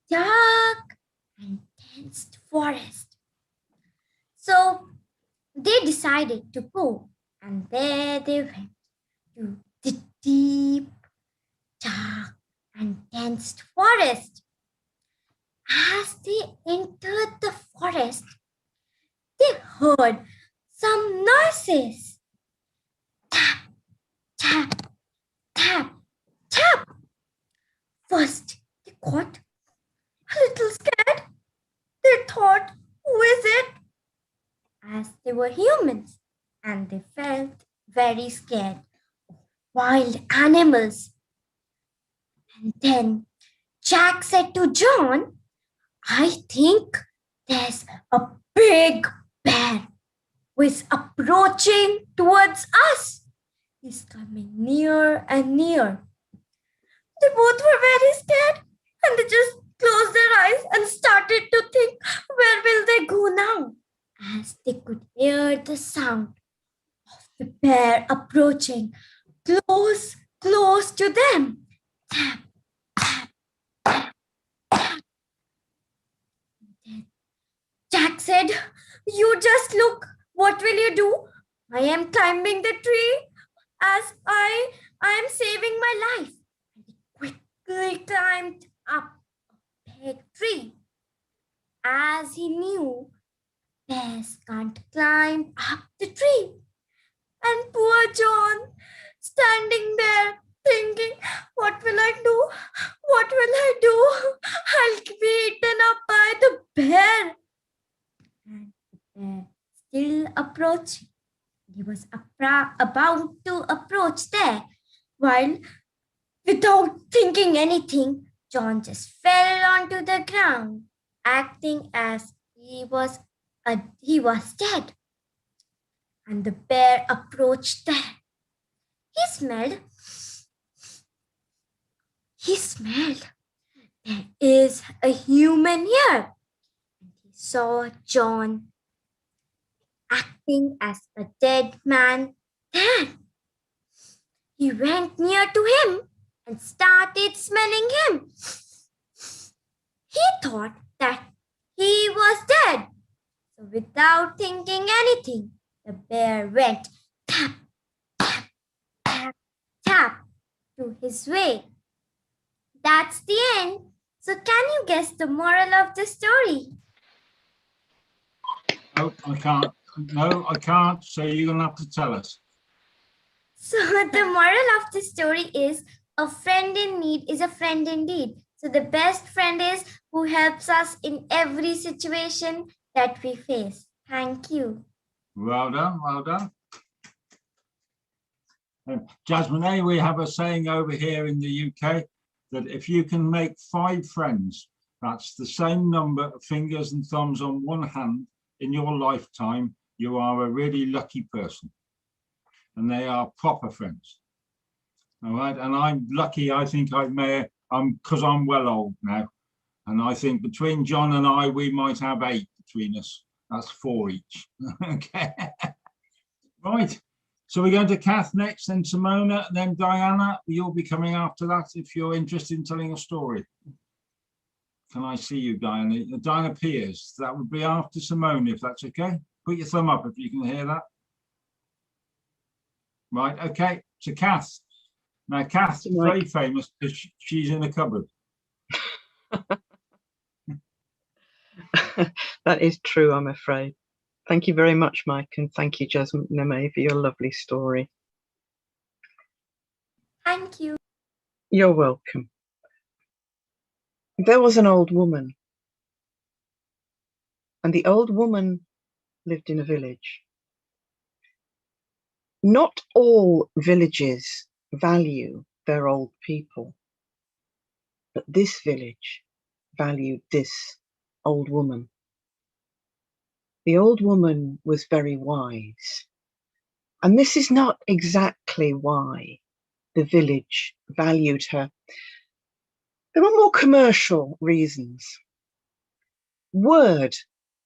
dark, and dense forest. So they decided to go, and there they went to the deep, dark, and dense forest. As they entered the forest, they heard some noises. Tap, tap, tap, tap. First, they got a little scared. They thought, who is it? As they were humans, and they felt very scared of wild animals. And then Jack said to John, I think there's a big bear who is approaching towards us. He's coming near and near. They both were very scared and they just closed their eyes and started to think, where will they go now? As they could hear the sound of the bear approaching close, close to them. Tap, tap, tap, tap. Jack said, you just look. What will you do? I am climbing the tree as I am saving my life. And he quickly climbed up a big tree. As he knew, bears can't climb up the tree. And poor John, standing there, thinking, what will I do? What will I do? I'll be eaten up by the bear. And the bear still approaching. He was about to approach there, while without thinking anything, John just fell onto the ground, acting as he was dead. And the bear approached there. He smelled. There is a human here. And he saw John acting as a dead man there. He went near to him and started smelling him. He thought that he was dead. So without thinking anything, the bear went tap, tap, tap, tap to his way. That's the end. So can you guess the moral of the story? No, I can't. No, I can't. So you're going to have to tell us. So the moral of the story is a friend in need is a friend indeed. So the best friend is who helps us in every situation that we face. Thank you. Well done, well done. Jasmine, we have a saying over here in the UK that if you can make 5 friends, that's the same number of fingers and thumbs on one hand in your lifetime, you are a really lucky person. And they are proper friends. All right, and I'm lucky, I think because I'm well old now. And I think between John and I, we might have 8 between us. That's 4 each. Okay. Right. So we're going to Kath next, then Simona, and then Diana. You'll be coming after that if you're interested in telling a story. Can I see you, Diana? Diana Piers. That would be after Simona, if that's okay. Put your thumb up if you can hear that. Right. Okay. So Kath. Now, Kath's very famous because she's in a cupboard. That is true, I'm afraid. Thank you very much, Mike, and thank you, Jasmine May, for your lovely story. Thank you. You're welcome. There was an old woman. and the old woman lived in a village. Not all villages value their old people, but this village valued this old woman. The old woman was very wise, and this is not exactly why the village valued her. There were more commercial reasons. Word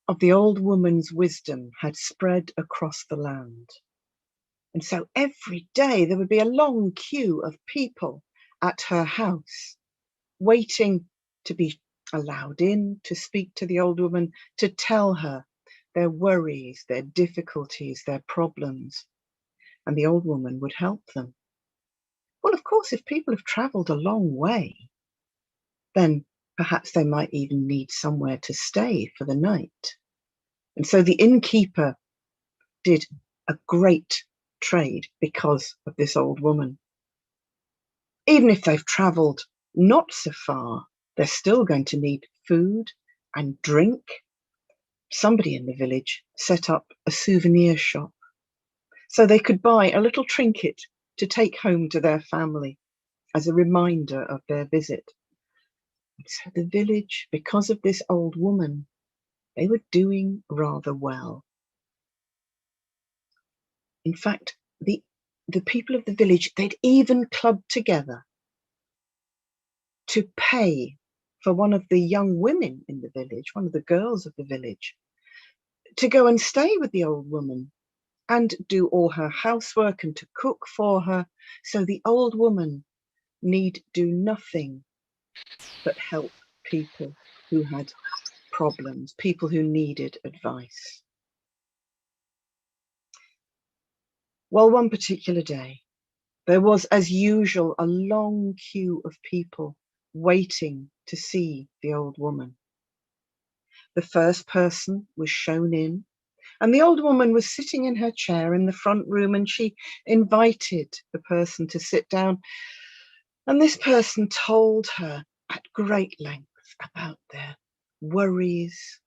of the old woman's wisdom had spread across the land. And so every day there would be a long queue of people at her house, waiting to be allowed in to speak to the old woman, to tell her their worries, their difficulties, their problems. And the old woman would help them. Well, of course, if people have travelled a long way, then perhaps they might even need somewhere to stay for the night. And so the innkeeper did a great trade because of this old woman. Even if they've travelled not so far, they're still going to need food and drink. Somebody in the village set up a souvenir shop so they could buy a little trinket to take home to their family as a reminder of their visit. So the village, because of this old woman, they were doing rather well. In fact, the people of the village, they'd even clubbed together to pay for one of the young women in the village, one of the girls of the village, to go and stay with the old woman and do all her housework and to cook for her. So the old woman need do nothing but help people who had problems, people who needed advice. Well, one particular day, there was, as usual, a long queue of people waiting to see the old woman. The first person was shown in, and the old woman was sitting in her chair in the front room, and she invited the person to sit down. And this person told her at great length about their worries,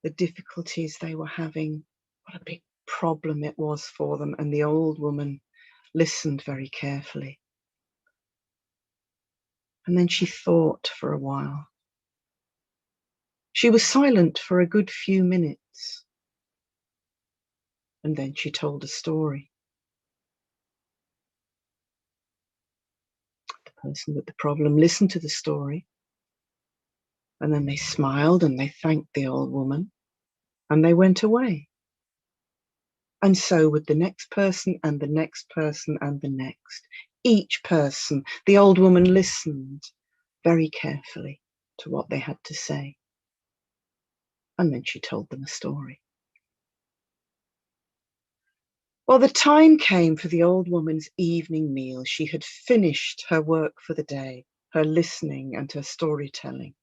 the difficulties they were having, what a big problem it was for them. And the old woman listened very carefully. And then she thought for a while. She was silent for a good few minutes. And then she told a story. The person with the problem listened to the story. And then they smiled and they thanked the old woman. And they went away. And so with the next person and the next person and the next. Each person, the old woman listened very carefully to what they had to say. And then she told them a story. Well, the time came for the old woman's evening meal. She had finished her work for the day, her listening and her storytelling.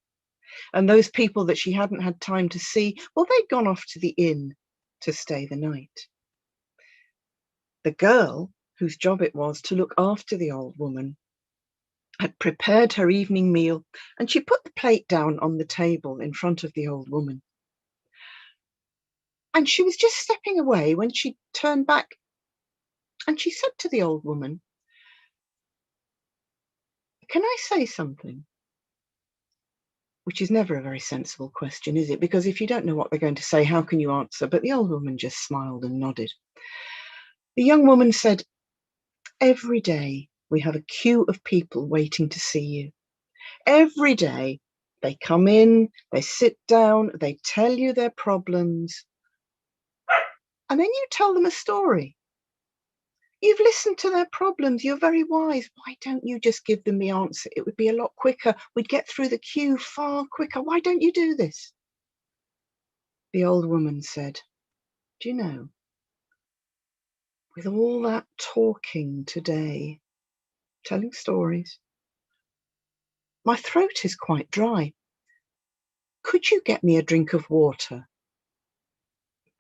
And those people that she hadn't had time to see, well, they'd gone off to the inn to stay the night. The girl, whose job it was to look after the old woman, had prepared her evening meal, and she put the plate down on the table in front of the old woman. And she was just stepping away when she turned back and she said to the old woman, "Can I say something?" Which is never a very sensible question, is it? Because if you don't know what they're going to say, how can you answer? But the old woman just smiled and nodded. The young woman said, "Every day we have a queue of people waiting to see you. Every day they come in, they sit down, they tell you their problems, and then you tell them a story. You've listened to their problems, you're very wise. Why don't you just give them the answer? It would be a lot quicker. We'd get through the queue far quicker. Why don't you do this?" The old woman said, "Do you know, with all that talking today, telling stories, my throat is quite dry. Could you get me a drink of water?"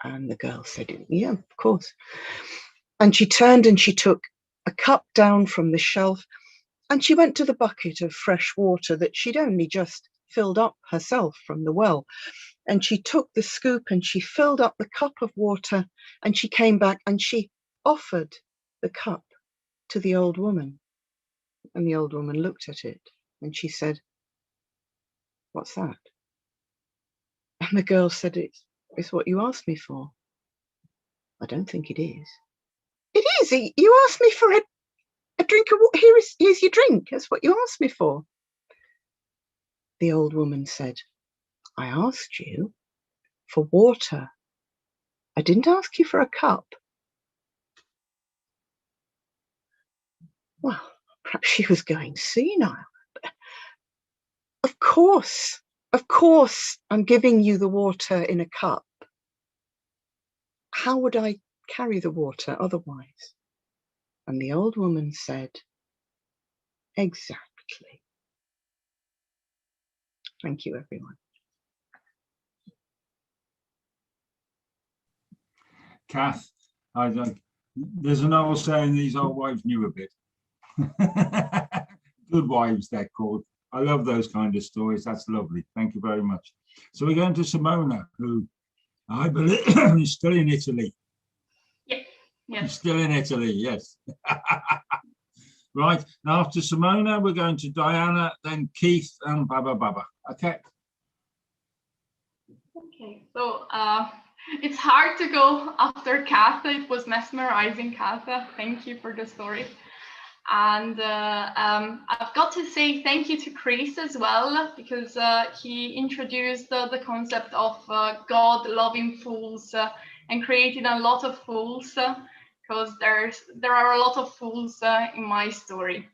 And the girl said, "Yeah, of course." And she turned and she took a cup down from the shelf and she went to the bucket of fresh water that she'd only just filled up herself from the well. and she took the scoop and she filled up the cup of water, and she came back and she offered the cup to the old woman. And the old woman looked at it and she said, "What's that?" And the girl said, it's what you asked me for." "I don't think it is." "It is. You asked me for a drink of water. Here's your drink. That's what you asked me for." The old woman said, "I asked you for water. I didn't ask you for a cup." Well, perhaps she was going senile. Of course, I'm giving you the water in a cup. How would I carry the water otherwise? And the old woman said, "Exactly." Thank you, everyone. Kath, there's an old saying, these old wives knew a bit. Good wives, they're called. I love those kind of stories. That's lovely. Thank you very much. So we're going to Simona, who I believe is still in Italy. Yes. Still in Italy, yes. Right, now after Simona, we're going to Diana, then Keith and Baba. Okay. Okay, so it's hard to go after Katha. It was mesmerizing, Katha. Thank you for the story. And I've got to say thank you to Chris as well, because he introduced the concept of God loving fools and created a lot of fools, because there are a lot of fools in my story.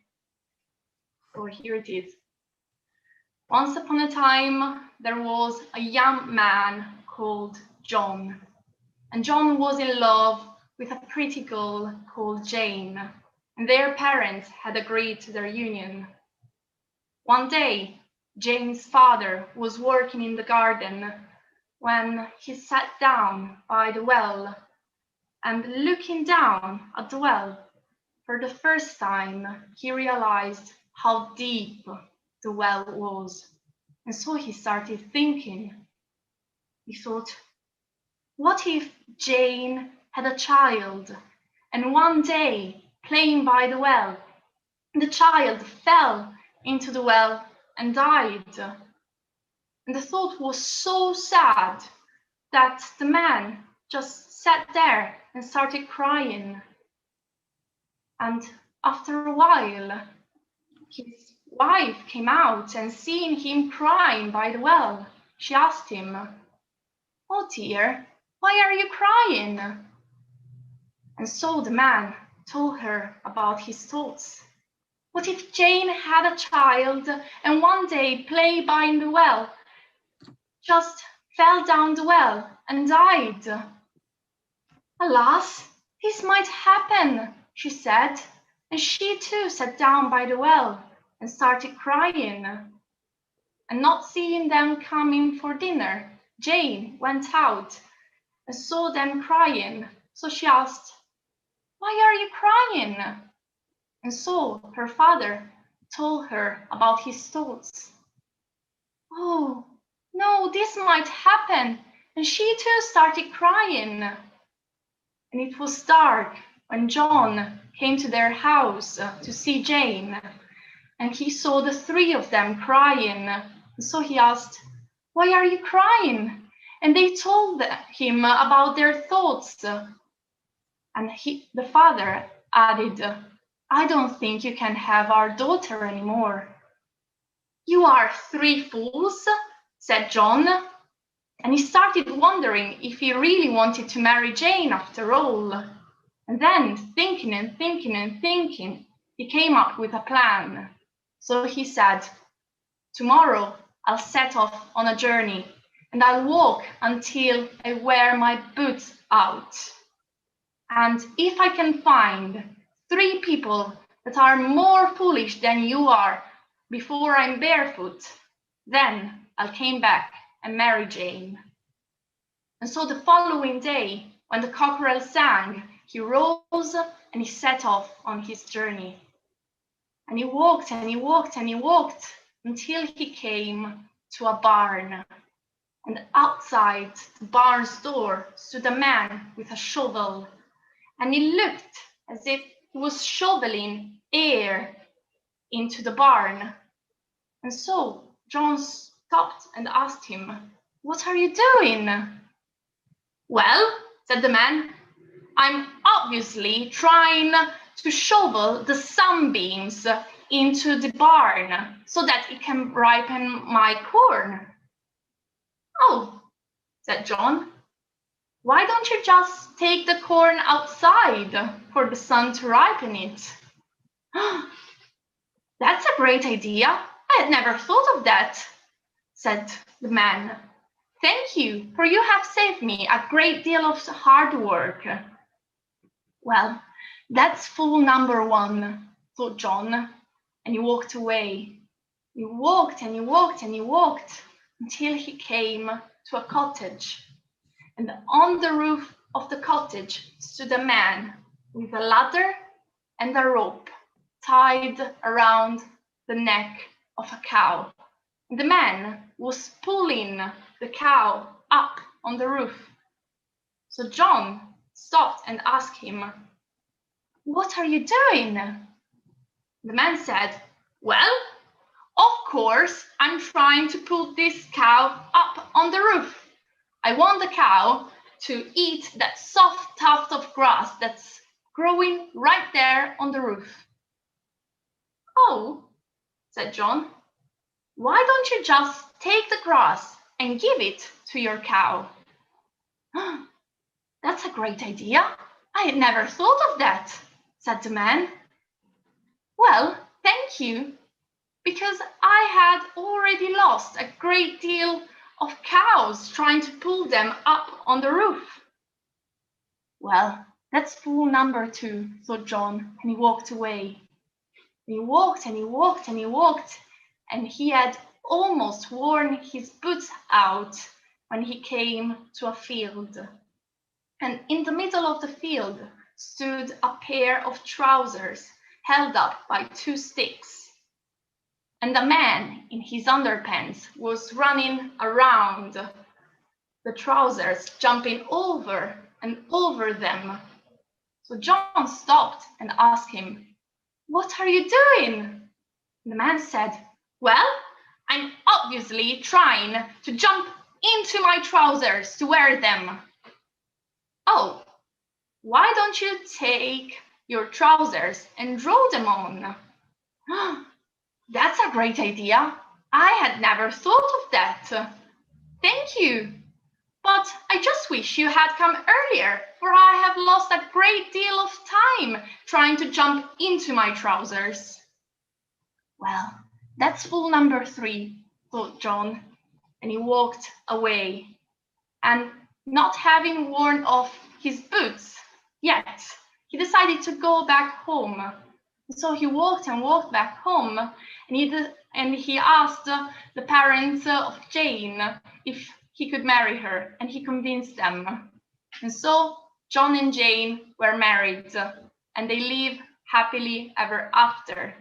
So here it is. Once upon a time, there was a young man called John, and John was in love with a pretty girl called Jane, and their parents had agreed to their union. One day, Jane's father was working in the garden when he sat down by the well, and looking down at the well, for the first time, he realized how deep the well was. And so he started thinking. He thought, what if Jane had a child, and one day, playing by the well, the child fell into the well and died? And the thought was so sad that the man just sat there and started crying. And after a while, his wife came out, and seeing him crying by the well, she asked him, "Oh dear, why are you crying?" And so the man told her about his thoughts. What if Jane had a child, and one day, playing by the well, just fell down the well and died? "Alas, this might happen," she said, and she too sat down by the well and started crying. And not seeing them coming for dinner, Jane went out and saw them crying. So she asked, "Why are you crying?" And so her father told her about his thoughts. "Oh, no, this might happen." And she too started crying. And it was dark when John came to their house to see Jane, and he saw the three of them crying. And so he asked, "Why are you crying?" And they told him about their thoughts. And the father added, "I don't think you can have our daughter anymore." "You are three fools," said John. And he started wondering if he really wanted to marry Jane after all. And then, thinking and thinking and thinking, he came up with a plan. So he said, "Tomorrow I'll set off on a journey, and I'll walk until I wear my boots out. And if I can find 3 people that are more foolish than you are before I'm barefoot, then I'll come back and marry Jane." And so the following day, when the cockerel sang, he rose and he set off on his journey. And he walked and he walked and he walked until he came to a barn. And outside the barn's door stood a man with a shovel, and he looked as if he was shoveling air into the barn. And so John stopped and asked him, "What are you doing?" "Well," said the man, "I'm obviously trying to shovel the sunbeams into the barn so that it can ripen my corn." "Oh," said John, "why don't you just take the corn outside for the sun to ripen it?" "That's a great idea. I had never thought of that," said the man. "Thank you, for you have saved me a great deal of hard work." "Well, that's fool number one," thought John, and he walked away. He walked and he walked and he walked until he came to a cottage. And on the roof of the cottage stood a man with a ladder and a rope tied around the neck of a cow. And the man was pulling the cow up on the roof. So John stopped and asked him, "What are you doing?" The man said, "Well, of course, I'm trying to pull this cow up on the roof. I want the cow to eat that soft tuft of grass that's growing right there on the roof." "Oh," said John, "why don't you just take the grass and give it to your cow?" "That's a great idea. I had never thought of that," said the man. "Well, thank you, because I had already lost a great deal of cows trying to pull them up on the roof." "Well, that's fool number two," thought John, and he walked away. He walked and he walked and he walked, and he had almost worn his boots out when he came to a field. And in the middle of the field stood a pair of trousers held up by two sticks. And a man in his underpants was running around the trousers, jumping over and over them. So John stopped and asked him, "What are you doing?" And the man said, "Well, I'm obviously trying to jump into my trousers to wear them." "Oh, why don't you take your trousers and draw them on?" "That's a great idea. I had never thought of that. Thank you. But I just wish you had come earlier, for I have lost a great deal of time trying to jump into my trousers." "Well, that's fool number three," thought John, and he walked away. And not having worn off his boots yet, he decided to go back home. So he walked and walked back home, and he asked the parents of Jane if he could marry her, and he convinced them. And so John and Jane were married, and they lived happily ever after.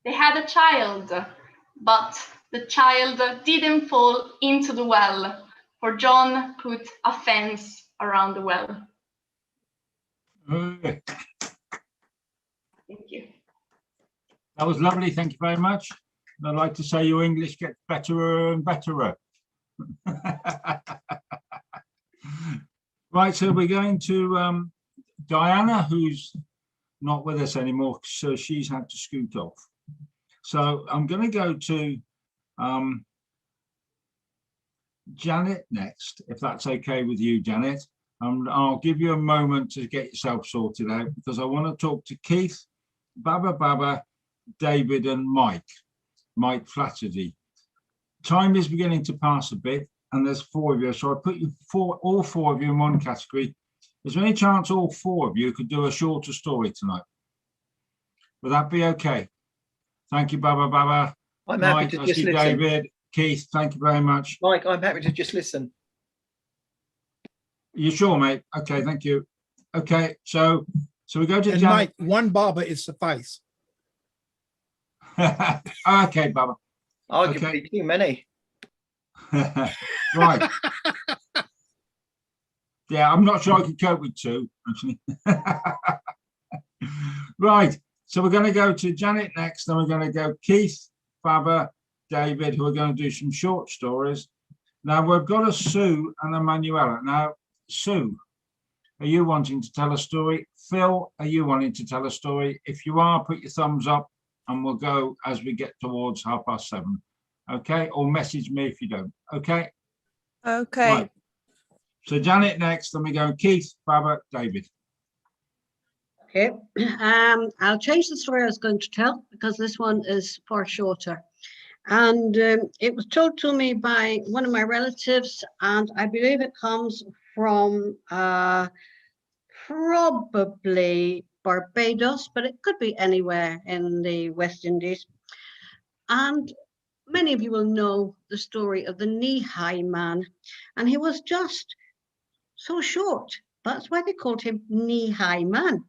They had a child, but the child didn't fall into the well, for John put a fence around the well. That Thank you. was lovely. Thank you very much. I'd like to say your English gets better and better. Right, so we're going to Diana, who's not with us anymore, so she's had to scoot off. So I'm going to go to Janet next, if that's okay with you, Janet. I'll give you a moment to get yourself sorted out, because I want to talk to Keith, Baba, David and Mike Flatterdy. Time is beginning to pass a bit, and there's four of you, so I put you all four of you in one category. Is there any chance all four of you could do a shorter story tonight? Would that be okay? Thank you, Baba. I'm Mike, happy to I just see listen. David, Keith, thank you very much. Mike, I'm happy to just listen. You sure, mate? Okay, thank you. Okay, so we go to And Janet. Mike, one Baba is suffice. Okay, Baba. Arguably too many. Right. Yeah, I'm not sure I could cope with 2, actually. Right. So we're going to go to Janet next, then we're going to go Keith, Faber, David, who are going to do some short stories. Now we've got a Sue and a Manuela. Now, Sue, are you wanting to tell a story? Phil, are you wanting to tell a story? If you are, put your thumbs up and we'll go as we get towards 7:30. Okay? Or message me if you don't. Okay? Okay. Right. So Janet next, then we go Keith, Faber, David. Okay, I'll change the story I was going to tell because this one is far shorter. And it was told to me by one of my relatives, and I believe it comes from probably Barbados, but it could be anywhere in the West Indies. And many of you will know the story of the knee-high man, and he was just so short. That's why they called him knee-high man.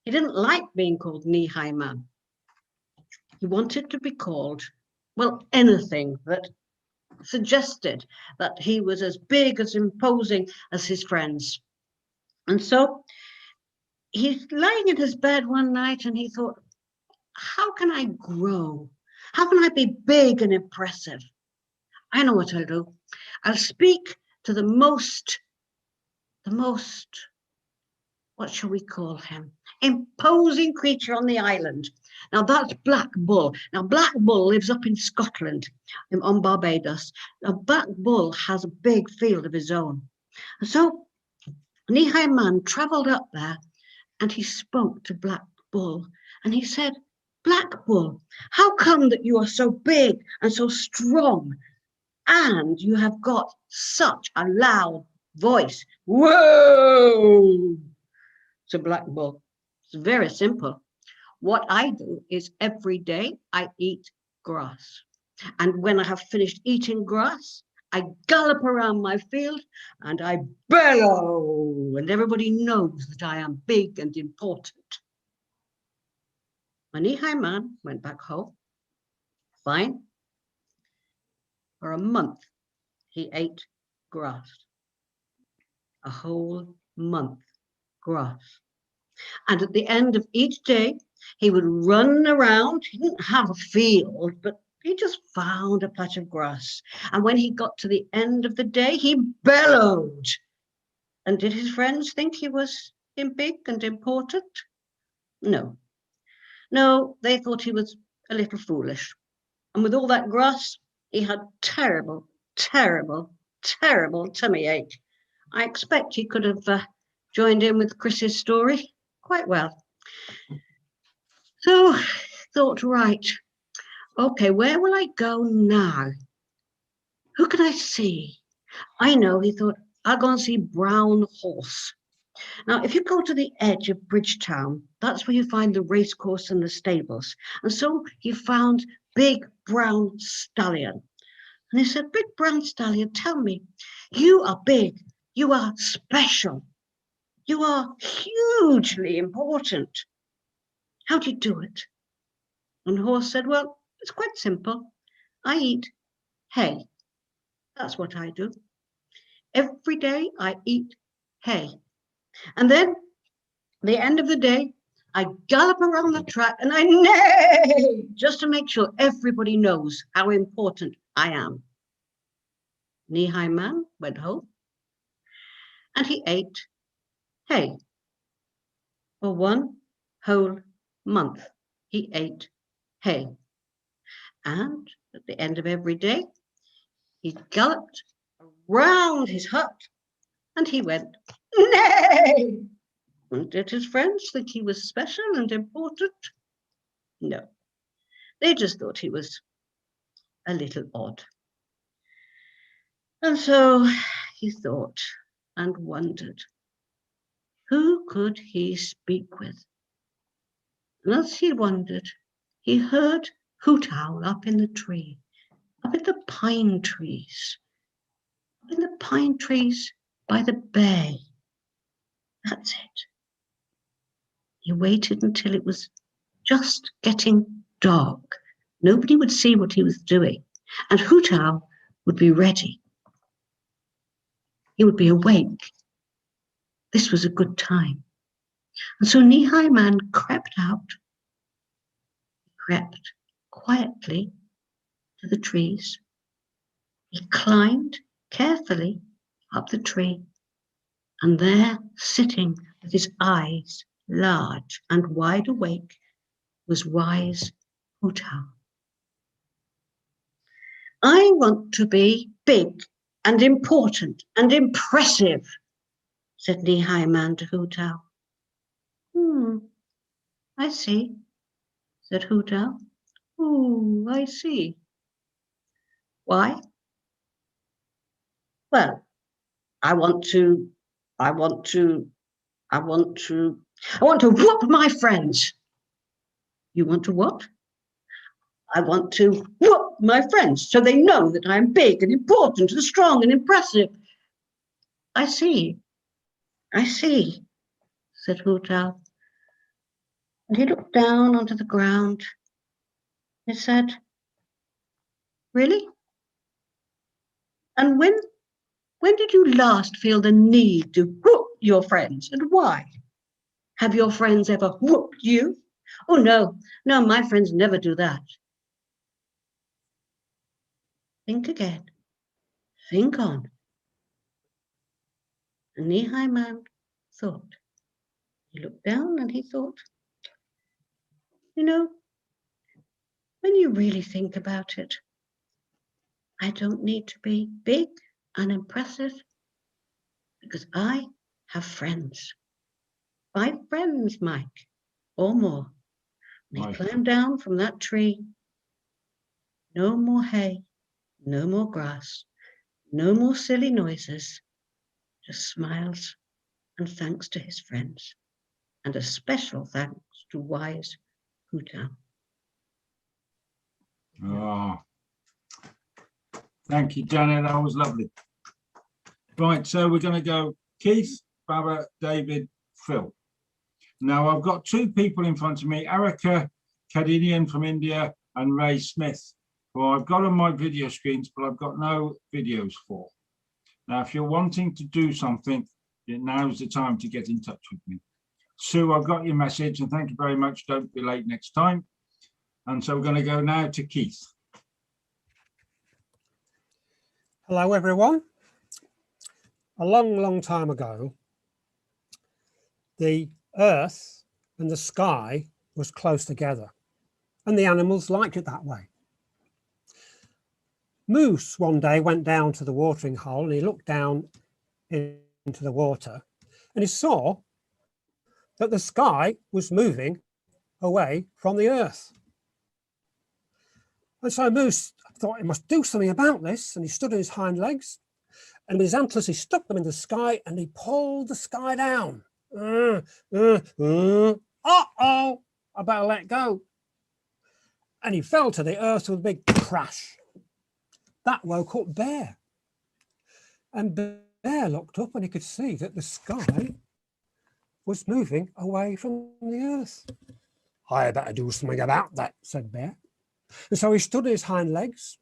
He didn't like being called knee-high man. He wanted to be called, well, anything that suggested that he was as big, as imposing as his friends. And so he's lying in his bed one night and he thought, how can I grow? How can I be big and impressive? I know what I'll do. I'll speak to the most, what shall we call him? Imposing creature on the island. Now that's Black Bull. Now Black Bull lives up in Scotland, on Barbados. Now Black Bull has a big field of his own. And so knee-high man travelled up there and he spoke to Black Bull and he said, Black Bull, how come that you are so big and so strong and you have got such a loud voice? Whoa! So Black Bull, it's very simple. What I do is every day I eat grass. And when I have finished eating grass, I gallop around my field and I bellow. And everybody knows that I am big and important. My knee-high man went back home. Fine. For a month, he ate grass. A whole month grass. And at the end of each day, he would run around. He didn't have a field, but he just found a patch of grass. And when he got to the end of the day, he bellowed. And did his friends think he was big and important? No. No, they thought he was a little foolish. And with all that grass, he had terrible, terrible, terrible tummy ache. I expect he could have joined in with Chris's story quite well. So thought, right, okay, where will I go now? Who can I see? I know, he thought, I'll go and see Brown Horse. Now, if you go to the edge of Bridgetown, that's where you find the racecourse and the stables. And so he found Big Brown Stallion. And he said, Big Brown Stallion, tell me, you are big, you are special, you are hugely important. How do you do it? And the horse said, well, it's quite simple. I eat hay. That's what I do. Every day I eat hay. And then, at the end of the day, I gallop around the track and I neigh, just to make sure everybody knows how important I am. Knee-high man went home and he ate hay. For one whole month, he ate hay. And at the end of every day, he galloped around his hut and he went, nay! And did his friends think he was special and important? No, they just thought he was a little odd. And so he thought and wondered, who could he speak with? And as he wondered, he heard Hoot Owl up in the tree, up in the pine trees, up in the pine trees by the bay. That's it. He waited until it was just getting dark. Nobody would see what he was doing. And Hoot Owl would be ready. He would be awake. This was a good time. And so Nehi Man crept out, crept quietly to the trees. He climbed carefully up the tree, and there, sitting with his eyes large and wide awake, was wise Hu Tao. I want to be big and important and impressive, said Nehi Man to Hu Tao. I see, said Hu Tao. Oh, I see. Why? Well, I want to whoop my friends. You want to what? I want to whoop my friends so they know that I'm big and important and strong and impressive. I see, said Hu Tao. And he looked down onto the ground. He said, really? And when did you last feel the need to whoop your friends, and why? Have your friends ever whooped you? Oh, no, my friends never do that. Think again. Think on. And Nehi Man thought. He looked down and he thought, you know, when you really think about it, I don't need to be big and impressive because I have friends. 5 friends, Mike, or more. And he climbed down from that tree. No more hay, no more grass, no more silly noises, just smiles and thanks to his friends, and a special thanks to wise Hu Tao. Oh, thank you, Janet. That was lovely. Right, so we're going to go Keith, Baba, David, Phil. Now, I've got 2 people in front of me, Erica Kadinian from India and Ray Smith, who I've got on my video screens, but I've got no videos for. Now, if you're wanting to do something, now's the time to get in touch with me. Sue, I've got your message, and thank you very much. Don't be late next time. And so we're going to go now to Keith. Hello, everyone. A long time ago, the earth and the sky was close together, and the animals liked it that way. Moose one day went down to the watering hole, and he looked down into the water, and he saw that the sky was moving away from the earth. And so Moose thought he must do something about this, and he stood on his hind legs, and with his antlers he stuck them in the sky, and he pulled the sky down. Uh-oh, I better let go. And he fell to the earth with a big crash. That woke up Bear. And Bear looked up and he could see that the sky was moving away from the earth. I better do something about that, said Bear. And so he stood on his hind legs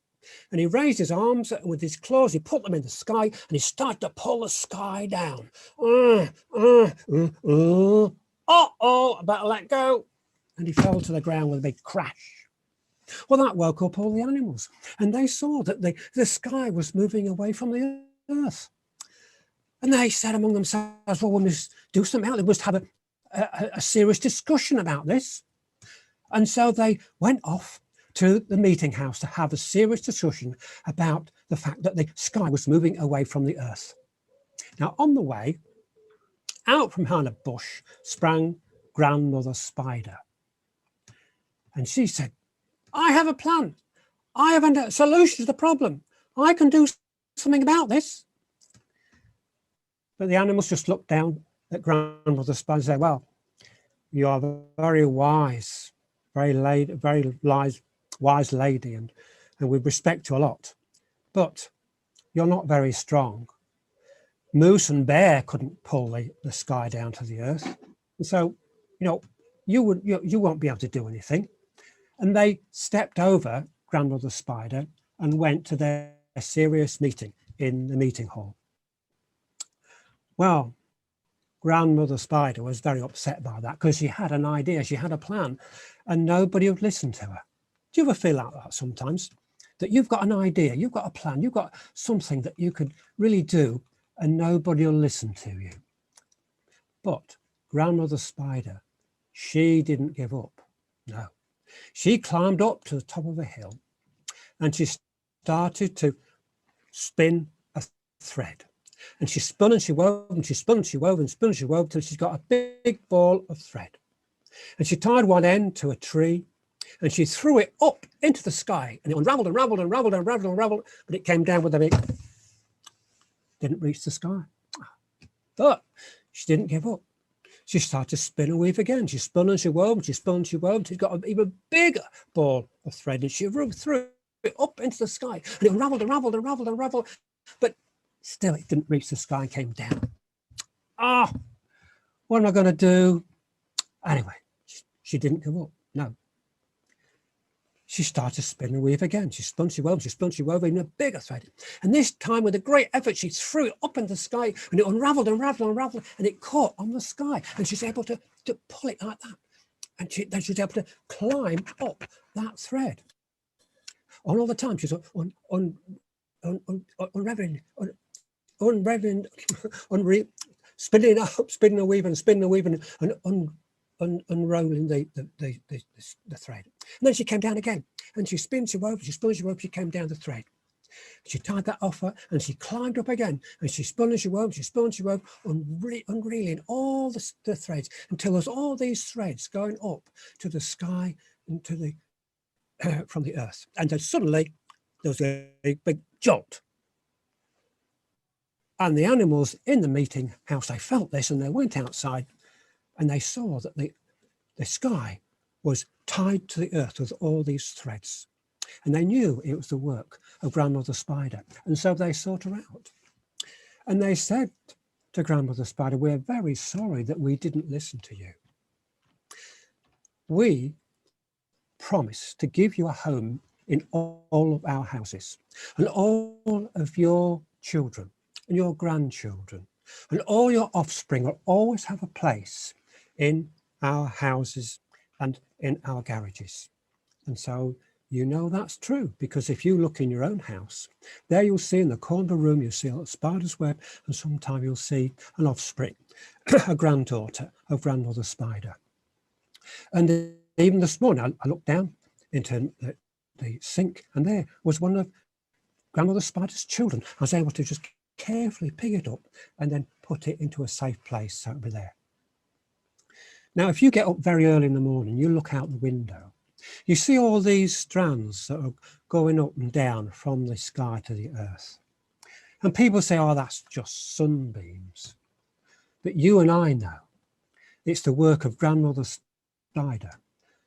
and he raised his arms, and with his claws he put them in the sky, and he started to pull the sky down. Uh-oh, I better let go. And he fell to the ground with a big crash. Well, that woke up all the animals, and they saw that the sky was moving away from the earth. And they said among themselves, well, we must do something else. They must have a serious discussion about this. And so they went off to the meeting house to have a serious discussion about the fact that the sky was moving away from the earth. Now, on the way, out from behind a bush sprang Grandmother Spider. And she said, I have a plan. I have a solution to the problem. I can do something about this. But the animals just looked down at Grandmother Spider and said, well, you are very wise, very wise lady, and we respect you a lot. But you're not very strong. Moose and Bear couldn't pull the sky down to the earth. And so, you won't be able to do anything. And they stepped over Grandmother Spider and went to their serious meeting in the meeting hall. Well, Grandmother Spider was very upset by that because she had an idea, she had a plan, and nobody would listen to her. Do you ever feel like that sometimes? That you've got an idea, you've got a plan, you've got something that you could really do and nobody will listen to you. But Grandmother Spider, she didn't give up. No, she climbed up to the top of a hill and she started to spin a thread. And she spun and she wove and she spun and she wove and spun and she wove till she's got a big ball of thread. And she tied one end to a tree and she threw it up into the sky and it unraveled and raveled and raveled and raveled and raveled, but it came down with a big, didn't reach the sky. But she didn't give up. She started to spin and weave again. She spun and she wove and she spun and she wove. She's got an even bigger ball of thread and she threw it up into the sky and it unraveled and raveled and raveled and raveled, but still it didn't reach the sky and came down. Ah, what am I going to do? Anyway, she didn't give up. No. She started to spin and weave again. She spun, she wove, she spun, she wove in a bigger thread. And this time with a great effort, she threw it up in the sky and it unraveled and raveled and raveled and it caught on the sky. And she's able to pull it like that. And then she's able to climb up that thread. All the time she's spinning up, spinning and weaving and unrolling the thread. And then she came down again and she spun, she wove, she spun, she wove, she came down the thread. She tied that off her and she climbed up again and she spun and she wove, she spun, she wove, unreeling all the threads until there's all these threads going up to the sky and to the from the earth. And then suddenly there was a big jolt. And the animals in the meeting house, they felt this and they went outside and they saw that the sky was tied to the earth with all these threads. And they knew it was the work of Grandmother Spider. And so they sought her out. And they said to Grandmother Spider, "We're very sorry that we didn't listen to you. We promise to give you a home in all of our houses and all of your children and your grandchildren and all your offspring will always have a place in our houses and in our garages." And so you know that's true, because if you look in your own house, there you'll see in the corner of the room, you'll see a spider's web, and sometime you'll see an offspring, a granddaughter of Grandmother Spider. And even this morning, I looked down into the sink and there was one of Grandmother Spider's children. I was able to just carefully pick it up and then put it into a safe place so it'll be there. Now, if you get up very early in the morning, you look out the window, you see all these strands that are going up and down from the sky to the earth. And people say, "Oh, that's just sunbeams." But you and I know it's the work of Grandmother Spider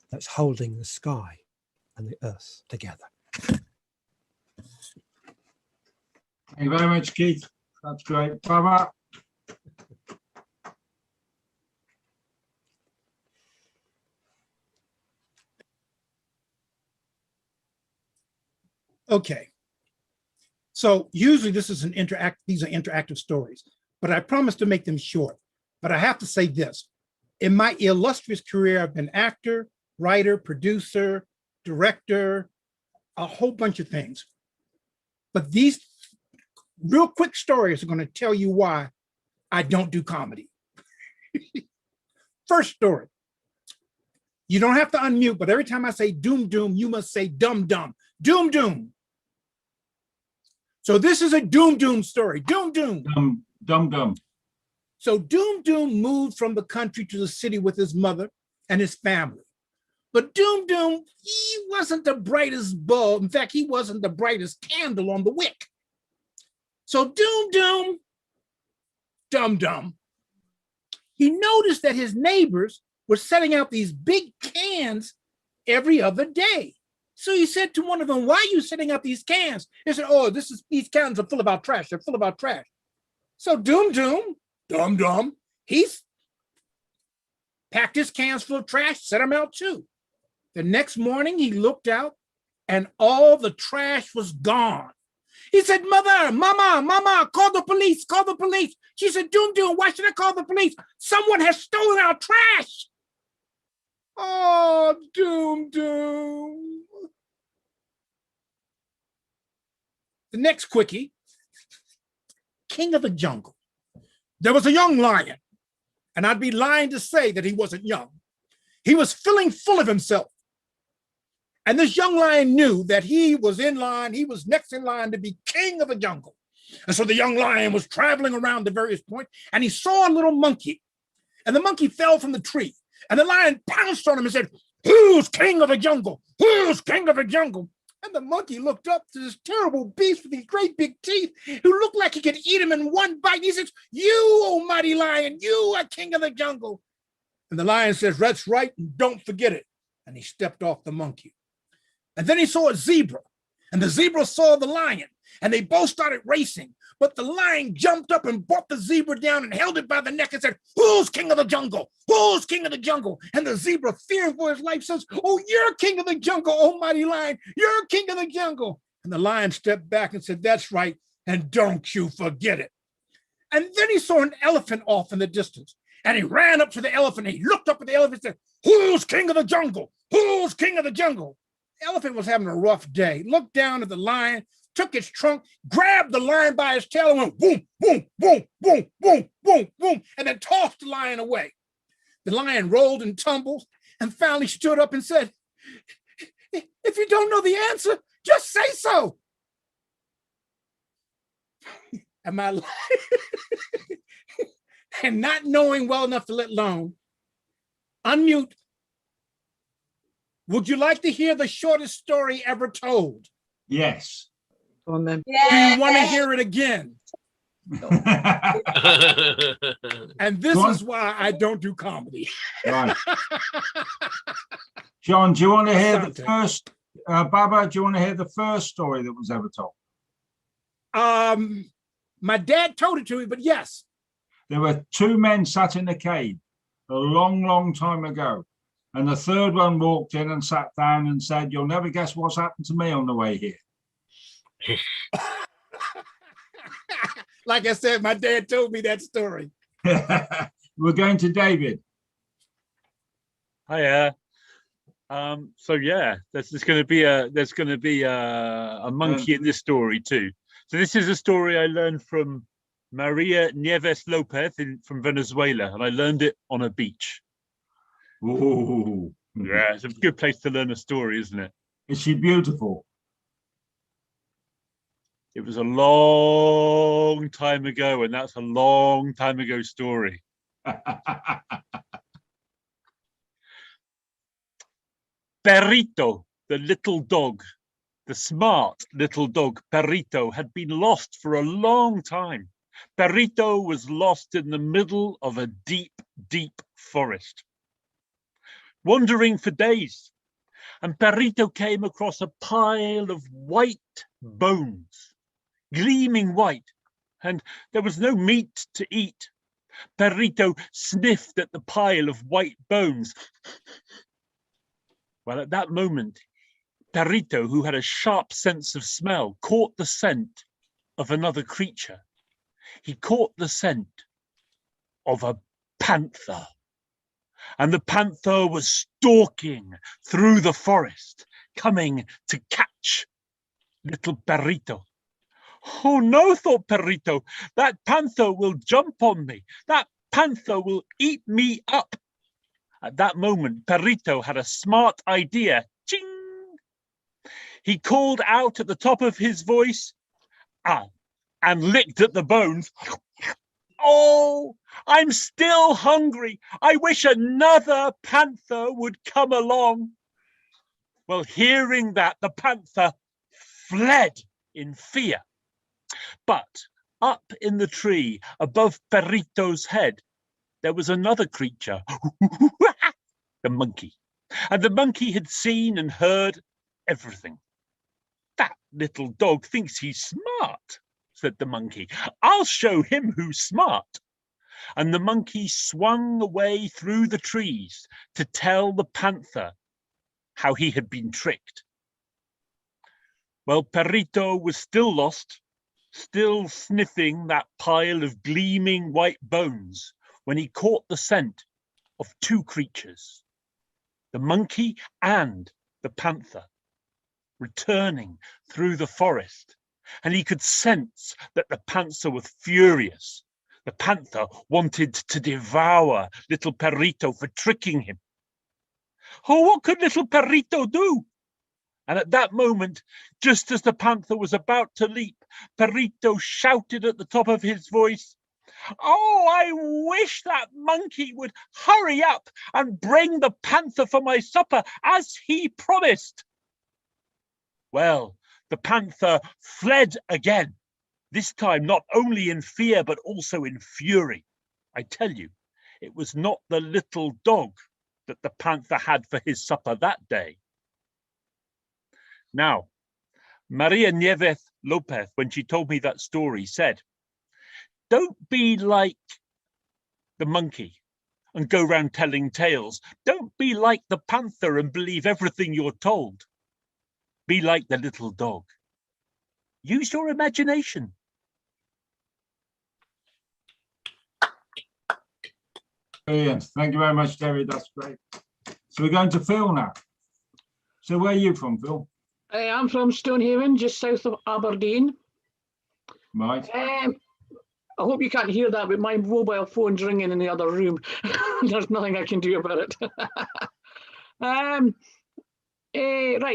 that's holding the sky and the earth together. Thank you very much, Keith. That's great. Bye-bye. Okay. So usually this is these are interactive stories, but I promise to make them short. But I have to say this. In my illustrious career, I've been actor, writer, producer, director, a whole bunch of things. But these real quick stories are going to tell you why I don't do comedy. First story. You don't have to unmute, but every time I say doom doom, you must say dum dum. Doom doom. So this is a doom doom story. Doom doom. Dum dum. So Doom Doom moved from the country to the city with his mother and his family. But Doom Doom, he wasn't the brightest bulb. In fact, he wasn't the brightest candle on the wick. So Doom Doom, Dum Dum, he noticed that his neighbors were setting out these big cans every other day. So he said to one of them, "Why are you setting out these cans?" They said, "Oh, these cans are full of our trash. They're full of our trash." So Doom Doom, Dum Dum, he's packed his cans full of trash, set them out too. The next morning he looked out and all the trash was gone. He said, Mother, Mama, call the police, call the police. She said, Doom Doom, why should I call the police? Someone has stolen our trash. Oh, Doom Doom. The next quickie, King of the Jungle. There was a young lion, and I'd be lying to say that he wasn't young. He was feeling full of himself. And this young lion knew that he was in line, he was next in line to be king of the jungle. And so the young lion was traveling around the various points, and he saw a little monkey. And the monkey fell from the tree. And the lion pounced on him and said, who's king of the jungle? Who's king of the jungle? And the monkey looked up to this terrible beast with these great big teeth who looked like he could eat him in one bite. And he says, you, oh mighty lion, you are king of the jungle. And the lion says, that's right, and don't forget it. And he stepped off the monkey. And then he saw a zebra, and the zebra saw the lion, and they both started racing. But the lion jumped up and brought the zebra down and held it by the neck and said, who's king of the jungle? Who's king of the jungle? And the zebra, fearing for his life, says, oh, you're king of the jungle, oh mighty lion, you're king of the jungle. And the lion stepped back and said, that's right, and don't you forget it. And then he saw an elephant off in the distance, and he ran up to the elephant, and he looked up at the elephant and said, who's king of the jungle? Who's king of the jungle? The elephant was having a rough day, looked down at the lion, took its trunk, grabbed the lion by his tail and went boom, boom, boom, boom, boom, boom, boom, and then tossed the lion away. The lion rolled and tumbled and finally stood up and said, if you don't know the answer, just say so. Am I lying? And not knowing well enough to let alone, unmute. Would you like to hear the shortest story ever told? Yes. Go on then. Do you want to hear it again? And this is why I don't do comedy. Right. John, do you want to hear the first, Baba, do you want to hear the first story that was ever told? My dad told it to me, but yes. There were two men sat in a cave a long, long time ago. And the third one walked in and sat down and said, you'll never guess what's happened to me on the way here. Like I said, my dad told me that story. We're going to David. Hiya. So yeah, there's going to be a monkey in this story too. So this is a story I learned from Maria Nieves Lopez from Venezuela, and I learned it on a beach. Ooh. Yeah, it's a good place to learn a story, isn't it? Is she beautiful? It was a long time ago, and that's a long time ago story. Perrito, the little dog, the smart little dog Perrito, had been lost for a long time. Perrito was lost in the middle of a deep, deep forest, wandering for days, and Perrito came across a pile of white bones, gleaming white, and there was no meat to eat. Perrito sniffed at the pile of white bones. Well, at that moment, Perrito, who had a sharp sense of smell, caught the scent of another creature. He caught the scent of a panther. And the panther was stalking through the forest, coming to catch little Perrito. Oh no, thought Perrito, that panther will jump on me. That panther will eat me up. At that moment, Perrito had a smart idea. Ching! He called out at the top of his voice, and licked at the bones. Oh, I'm still hungry. I wish another panther would come along. Well, hearing that, the panther fled in fear. But up in the tree above Perrito's head, there was another creature, the monkey. And the monkey had seen and heard everything. That little dog thinks he's smart, said the monkey. I'll show him who's smart. And the monkey swung away through the trees to tell the panther how he had been tricked. Well, Perrito was still lost, still sniffing that pile of gleaming white bones, when he caught the scent of two creatures, the monkey and the panther, returning through the forest. And he could sense that the panther was furious. The panther wanted to devour little Perrito for tricking him. Oh, what could little Perrito do? And at that moment, just as the panther was about to leap, Perrito shouted at the top of his voice, "Oh, I wish that monkey would hurry up and bring the panther for my supper as he promised." Well, the panther fled again, this time not only in fear, but also in fury. I tell you, it was not the little dog that the panther had for his supper that day. Now, Maria Nieves Lopez, when she told me that story, said, "Don't be like the monkey and go round telling tales. Don't be like the panther and believe everything you're told. Be like the little dog. Use your imagination." Brilliant. Thank you very much, Terry. That's great. So we're going to Phil now. So where are you from, Phil? I'm from Stonehaven, just south of Aberdeen. Right. I hope you can't hear that, but my mobile phone's ringing in the other room. There's nothing I can do about it. Right,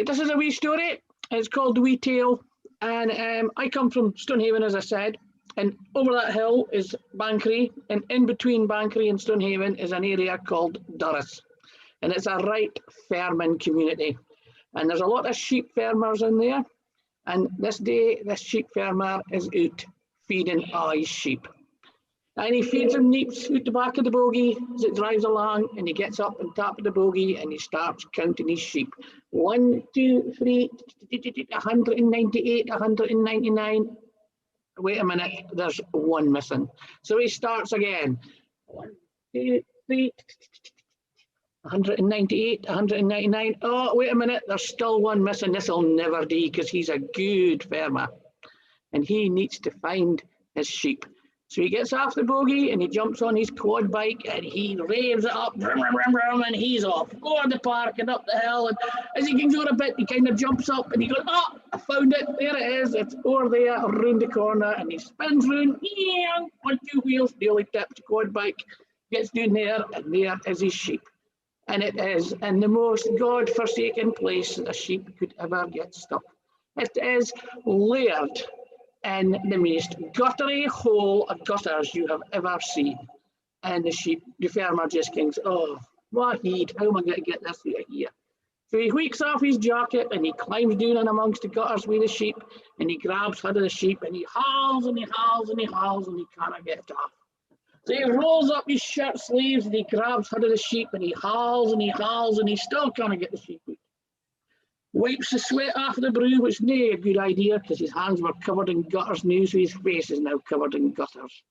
this is a wee story. It's called The Wee Tale. And I come from Stonehaven, as I said. And over that hill is Bankery. And in between Bankery and Stonehaven is an area called Durris. And it's a right farming community. And there's a lot of sheep farmers in there. And this day, this sheep farmer is out feeding all his sheep. And he feeds them neeps out the back of the bogie as it drives along, and he gets up on top of the bogie and he starts counting his sheep. 1, 2, 3, 198, 199. Wait a minute, there's one missing. So he starts again. 1, 2, 3, 198, 199. Oh, wait a minute, there's still one missing. This will never do because he's a good farmer and he needs to find his sheep. So he gets off the bogie and he jumps on his quad bike and he raves it up, brum, brum, brum, brum, and he's off over the park and up the hill. And as he can go a bit, he kind of jumps up and he goes, "Oh, I found it. There it is. It's over there around the corner." And he spins round on 2 wheels, nearly tipped quad bike, gets down there, and there is his sheep. And it is in the most God-forsaken place that a sheep could ever get stuck. It is layered in the most guttery hole of gutters you have ever seen. And the farmer just thinks, "Oh, what heat, how am I going to get this out of here?" So he wheeks off his jacket and he climbs down in amongst the gutters with the sheep and he grabs hold of the sheep and he hauls and he hauls and he hauls and he can't get it off. So he rolls up his shirt sleeves and he grabs hold of the sheep and he hauls and he hauls and he still can't get the sheep out. Wipes the sweat off the broom, which is not a good idea because his hands were covered in gutters now, so his face is now covered in gutters.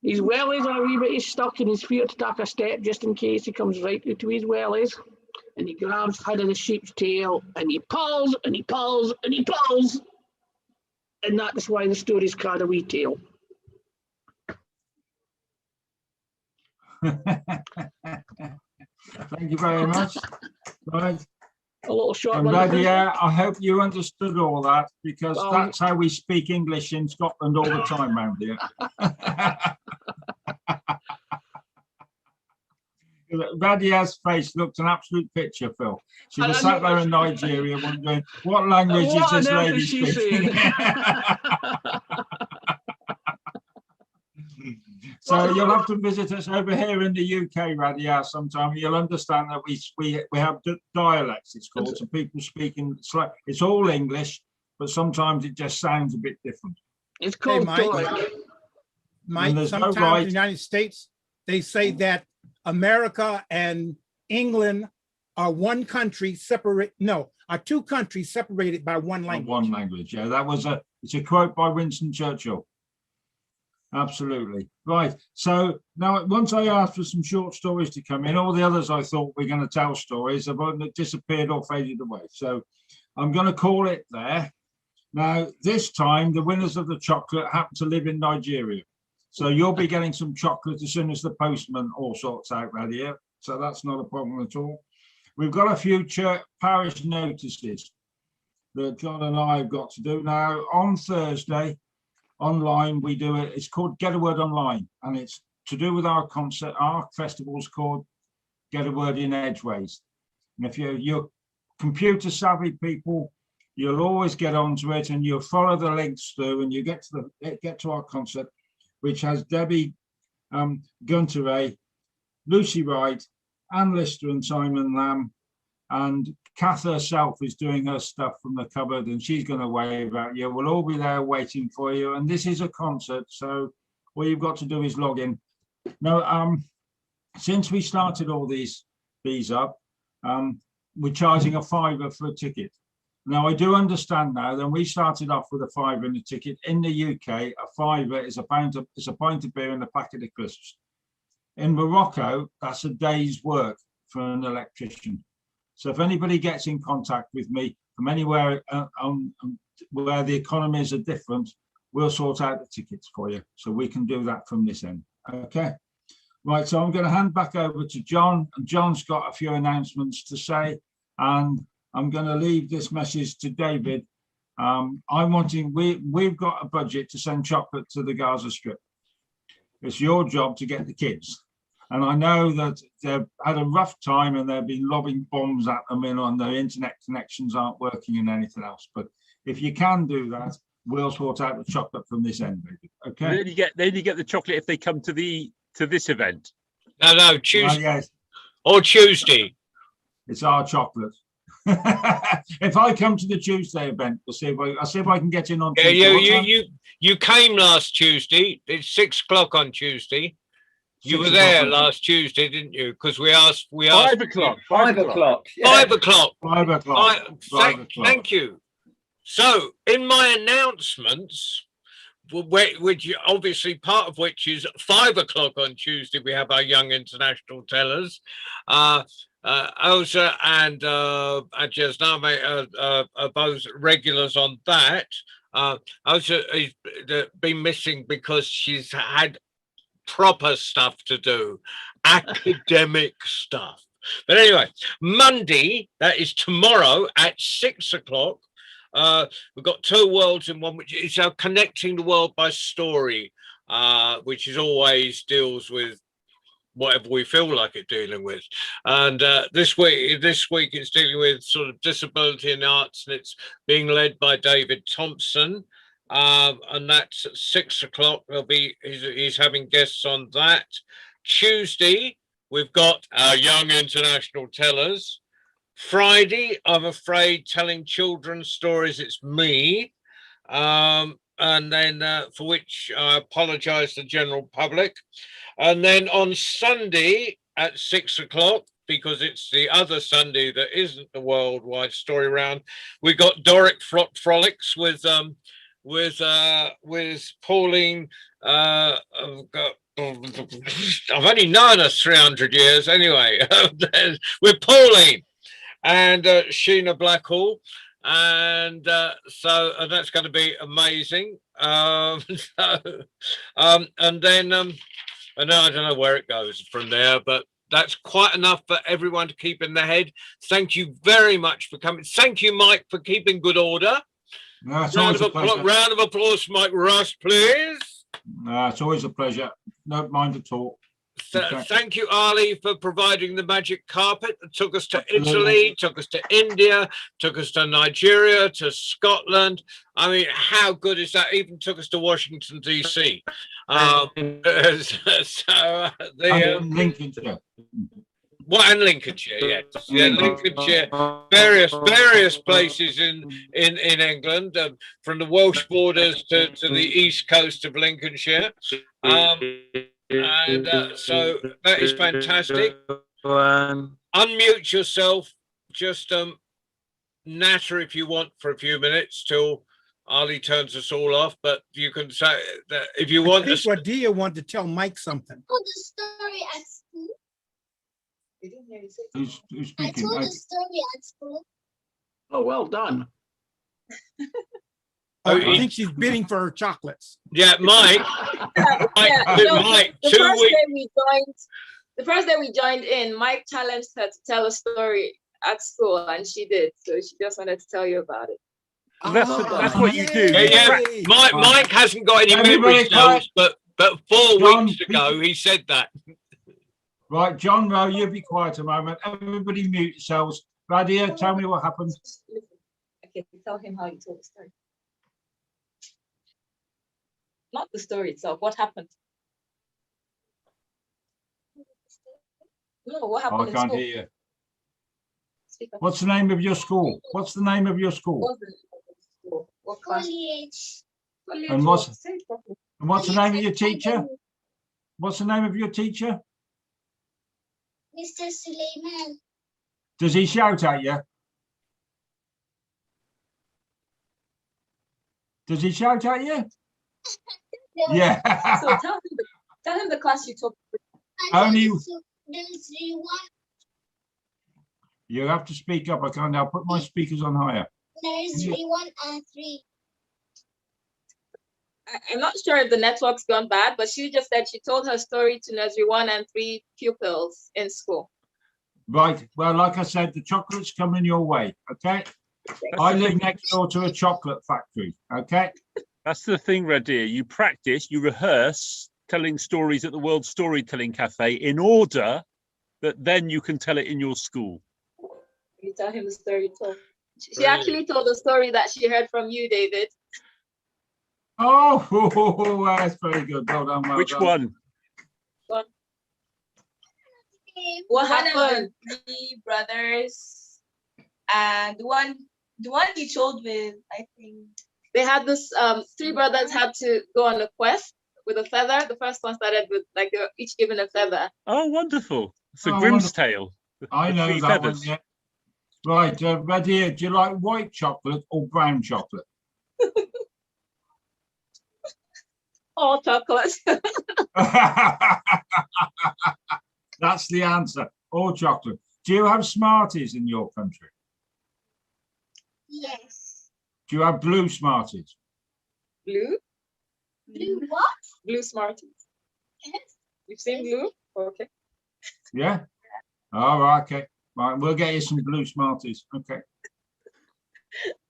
His wellies are a wee bit stuck and his feet to take a step just in case he comes right out to his wellies. And he grabs hold of the sheep's tail and he pulls and he pulls and he pulls. And that is why the story is called A Wee Tale. Thank you very much. Right. A little short And one. Radia, I hope you understood all that because Oh. that's how we speak English in Scotland all the time round here. Radia's face looked an absolute picture, Phil. She was sat there in Nigeria wondering, what language is What this on earth lady is she speaking? saying? So you'll have to visit us over here in the UK, Radia, sometime. You'll understand that we have dialects, it's called. So people speaking, it's all English, but sometimes it just sounds a bit different. It's Hey, called Mike. Doric. Mike, there's no sometimes in right- the United States, they say that America and England are one country separate, no, are two countries separated by one language. One language, yeah. It's a quote by Winston Churchill. Absolutely. Right. So now once I asked for some short stories to come in, all the others I thought we're going to tell stories have either disappeared or faded away. So I'm going to call it there. Now, this time, the winners of the chocolate happen to live in Nigeria. So you'll be getting some chocolate as soon as the postman all sorts out around here. So that's not a problem at all. We've got a few parish notices that John and I have got to do now. On Thursday, online, we do it. It's called Get a Word Online, and it's to do with our concert. Our festival's called Get a Word in Edgeways. And if you're computer savvy people, you'll always get onto it, and you'll follow the links through, and you get to our concert, which has Debbie Gunter, Lucy Wright, Anne Lister and Simon Lamb, and Kath herself is doing her stuff from the cupboard, and she's going to wave at you. We'll all be there waiting for you, and this is a concert, so all you've got to do is log in. Now, since we started all these up, we're charging a £5 for a ticket. Now, I do understand now that we started off with a £5 and a ticket. In the UK, a £5 is a pint of beer and a packet of crisps. In Morocco, that's a day's work for an electrician. So if anybody gets in contact with me from anywhere where the economies are different, we'll sort out the tickets for you. So we can do that from this end. Okay. Right, so I'm going to hand back over to John. And John's got a few announcements to say. And I'm going to leave this message to David. We've got a budget to send chocolate to the Gaza Strip. It's your job to get the kids. And I know that they've had a rough time and they've been lobbing bombs at them on their internet connections aren't working and anything else. But if you can do that, we'll sort out the chocolate from this end, David. Okay. Then you get the chocolate if they come to this event. No, Tuesday. Yes. Or Tuesday. It's our chocolate. If I come to the Tuesday event, I'll see if I can get in on Tuesday. You came last Tuesday. It's 6 o'clock on Tuesday. You were there last Tuesday, didn't you? Because we asked 5 o'clock. 5 o'clock. 5 o'clock. 5 o'clock. Thank you. So in my announcements, which obviously part of which is 5 o'clock on Tuesday, we have our young international tellers. Elsa and Jasname are both regulars on that. Elsa has been missing because she's had proper stuff to do, academic stuff. But anyway, Monday, that is tomorrow at 6 o'clock. We've got 2 worlds in one, which is connecting the world by story, which is always deals with whatever we feel like it dealing with. And this week it's dealing with sort of disability in arts, and it's being led by David Thompson. And that's at 6 o'clock. He's having guests on that. Tuesday, we've got our young international tellers. Friday, I'm afraid, telling children's stories, it's me. And then for which I apologize to the general public. And then on Sunday at 6 o'clock, because it's the other Sunday that isn't the worldwide story round, we got Doric Frolics with Pauline. I've only known her 300 years anyway. With Pauline and Sheena Blackhall, and so that's going to be amazing. And then and I don't know where it goes from there, but that's quite enough for everyone to keep in their head. Thank you very much for coming. Thank you, Mike, for keeping good order. No, it's always a pleasure. Round of applause for Mike Rust, please. No, it's always a pleasure. Don't mind at all. Thank you, Ali, for providing the magic carpet that took us to Italy, took us to India, took us to Nigeria, to Scotland. I mean, how good is that? Even took us to Washington, D.C. Lincolnshire. Well, and Lincolnshire, yes. Yeah, Lincolnshire, various places in England, from the Welsh borders to the east coast of Lincolnshire. So that is fantastic. Unmute yourself, just natter if you want for a few minutes till Ali turns us all off, but you can say that if you want. I think Radia wanted to tell Mike something. The story at school. Who's I speaking? told the story at school. Oh, well done. I he- think she's bidding for her chocolates. Yeah, Mike. Mike, the 2 first weeks. day we joined, the first day we joined in, Mike challenged her to tell a story at school, and she did. So she just wanted to tell you about it. That's what you do. Yeah, Mike hasn't got any Everybody memory quiet. cells, but 4 John, weeks ago he said that. Right, John Rowe, you be quiet a moment. Everybody mute yourselves. Radia, tell me what happened. Okay, tell him how you told the story. Not the story itself. What happened? No, what Oh, happened I in can't school? hear you. Speak up. What's the name of your school? What's the name of your school? What was the school? What class? Foliage. And what's Say it properly. and what's the name of your teacher? What's the name of your teacher? Mr. Suleiman. Does he shout at you? Does he shout at you? Yeah. So tell him the class you took. Only There's one. you have to speak up. I can't. I'll put my speakers on higher. There's Yeah. 1 and 3. I'm not sure if the network's gone bad, but she just said she told her story to nursery 1 and 3 pupils in school. Right. Well, like I said, the chocolate's coming your way. Okay. I live next door to a chocolate factory. Okay. That's the thing, Radia. You practice, you rehearse telling stories at the World Storytelling Cafe in order that then you can tell it in your school. You tell him the story you told. She actually told a story that she heard from you, David. Oh, that's very good. Well done. Well Which done. one? What One of happened? the 3 brothers, and the one you told with, I think. They had this 3 brothers had to go on a quest with a feather. The first one started with like they were each given a feather. Oh, wonderful. It's a Oh, Grimm's wonderful. tale. I The know 3 that feathers. one. Yeah. Right. Radia, do you like white chocolate or brown chocolate? All chocolate. That's the answer. All chocolate. Do you have Smarties in your country? Yes. Do you have blue Smarties? Blue? Blue what? Blue Smarties. Yes. You've seen blue? Okay. Yeah. All right. Okay. Right. We'll get you some blue Smarties. Okay.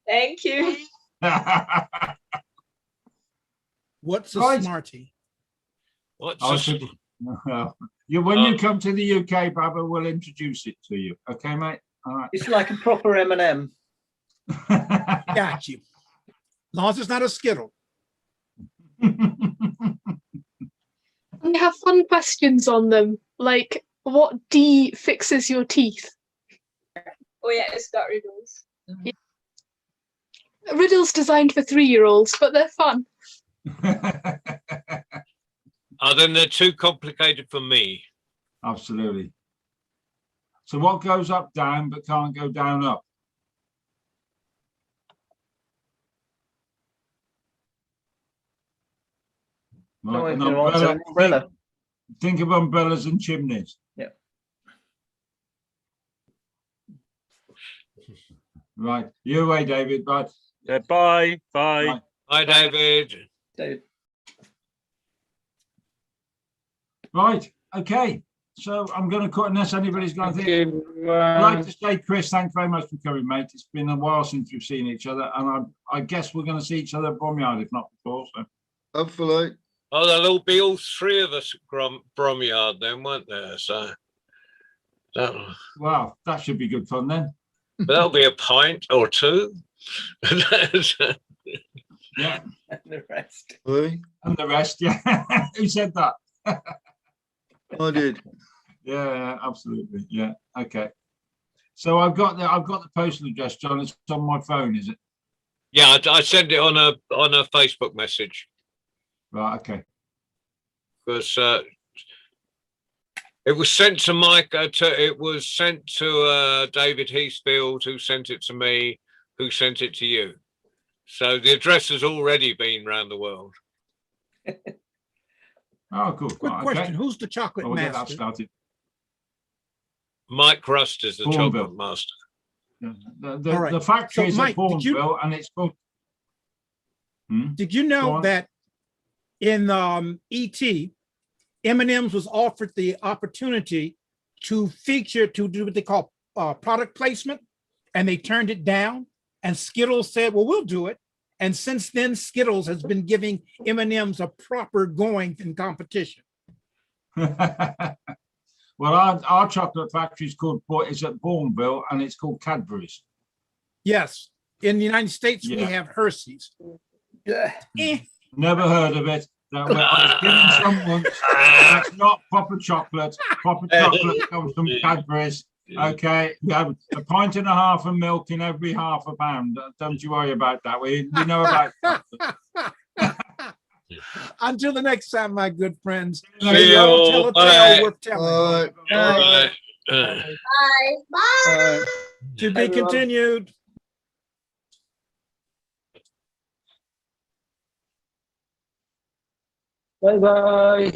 Thank you. What's a Right. Smartie? What's I'll a- sit- when you come to the UK, Baba, we'll introduce it to you. Okay, mate? All right. It's like a proper M&M. Got you. As long as it's not a Skittle. And they have fun questions on them, like what D fixes your teeth? Oh yeah, it's got riddles. Riddles designed for 3-year-olds, but they're fun. Oh, then they're too complicated for me. Absolutely. So what goes up down but can't go down up? No Right, an idea. What's an umbrella? Think of umbrellas and chimneys. Yeah. Right. You away, David. Right. Yeah, bye. Bye. Right. Hi, David. David. Right. Okay. So I'm going to cut unless anybody's going to Thank think. you. I'd like to say, Chris, thanks very much for coming, mate. It's been a while since we've seen each other, and I guess we're going to see each other at Bromyard, if not before. So. Hopefully. Oh, there'll be all 3 of us at Bromyard then, won't there? So Wow, that should be good fun then. that'll be a pint or 2. Yeah. And the rest. Really? And the rest, yeah. Who said that? I did. Yeah, absolutely. Yeah. Okay. So I've got the postal address, John. It's on my phone, is it? Yeah, I sent it on a Facebook message Right. Okay. because it was sent to Mike. It was sent to David Heathfield, who sent it to me, who sent it to you. So the address has already been around the world. Oh, cool. Quick Right, question. okay. Who's the chocolate I'll get that master? started. Mike Rust is the Bourneville. chocolate master. The All right. factory So, is Mike, at did you- Bourneville, and it's called. Did you Go know on. that in E.T., M&M's was offered the opportunity to feature, to do what they call product placement, and they turned it down. And Skittles said, well, we'll do it. And since then, Skittles has been giving M&M's a proper going in competition. Well, our chocolate factory is at Bourneville, and it's called Cadbury's. Yes, in the United States, we Yeah. have Hershey's. Yeah. Never heard of it. I was given some once. That's not proper chocolate. Proper chocolate comes from Cadbury's. Okay, we have a pint and a half of milk in every half a pound. Don't you worry about that. We know about chocolate. Until the next time, my good friends. See may you y'all all. tell a Bye. tale worth telling. All right. All right. Bye. Bye. To be Everyone. continued. Bye bye.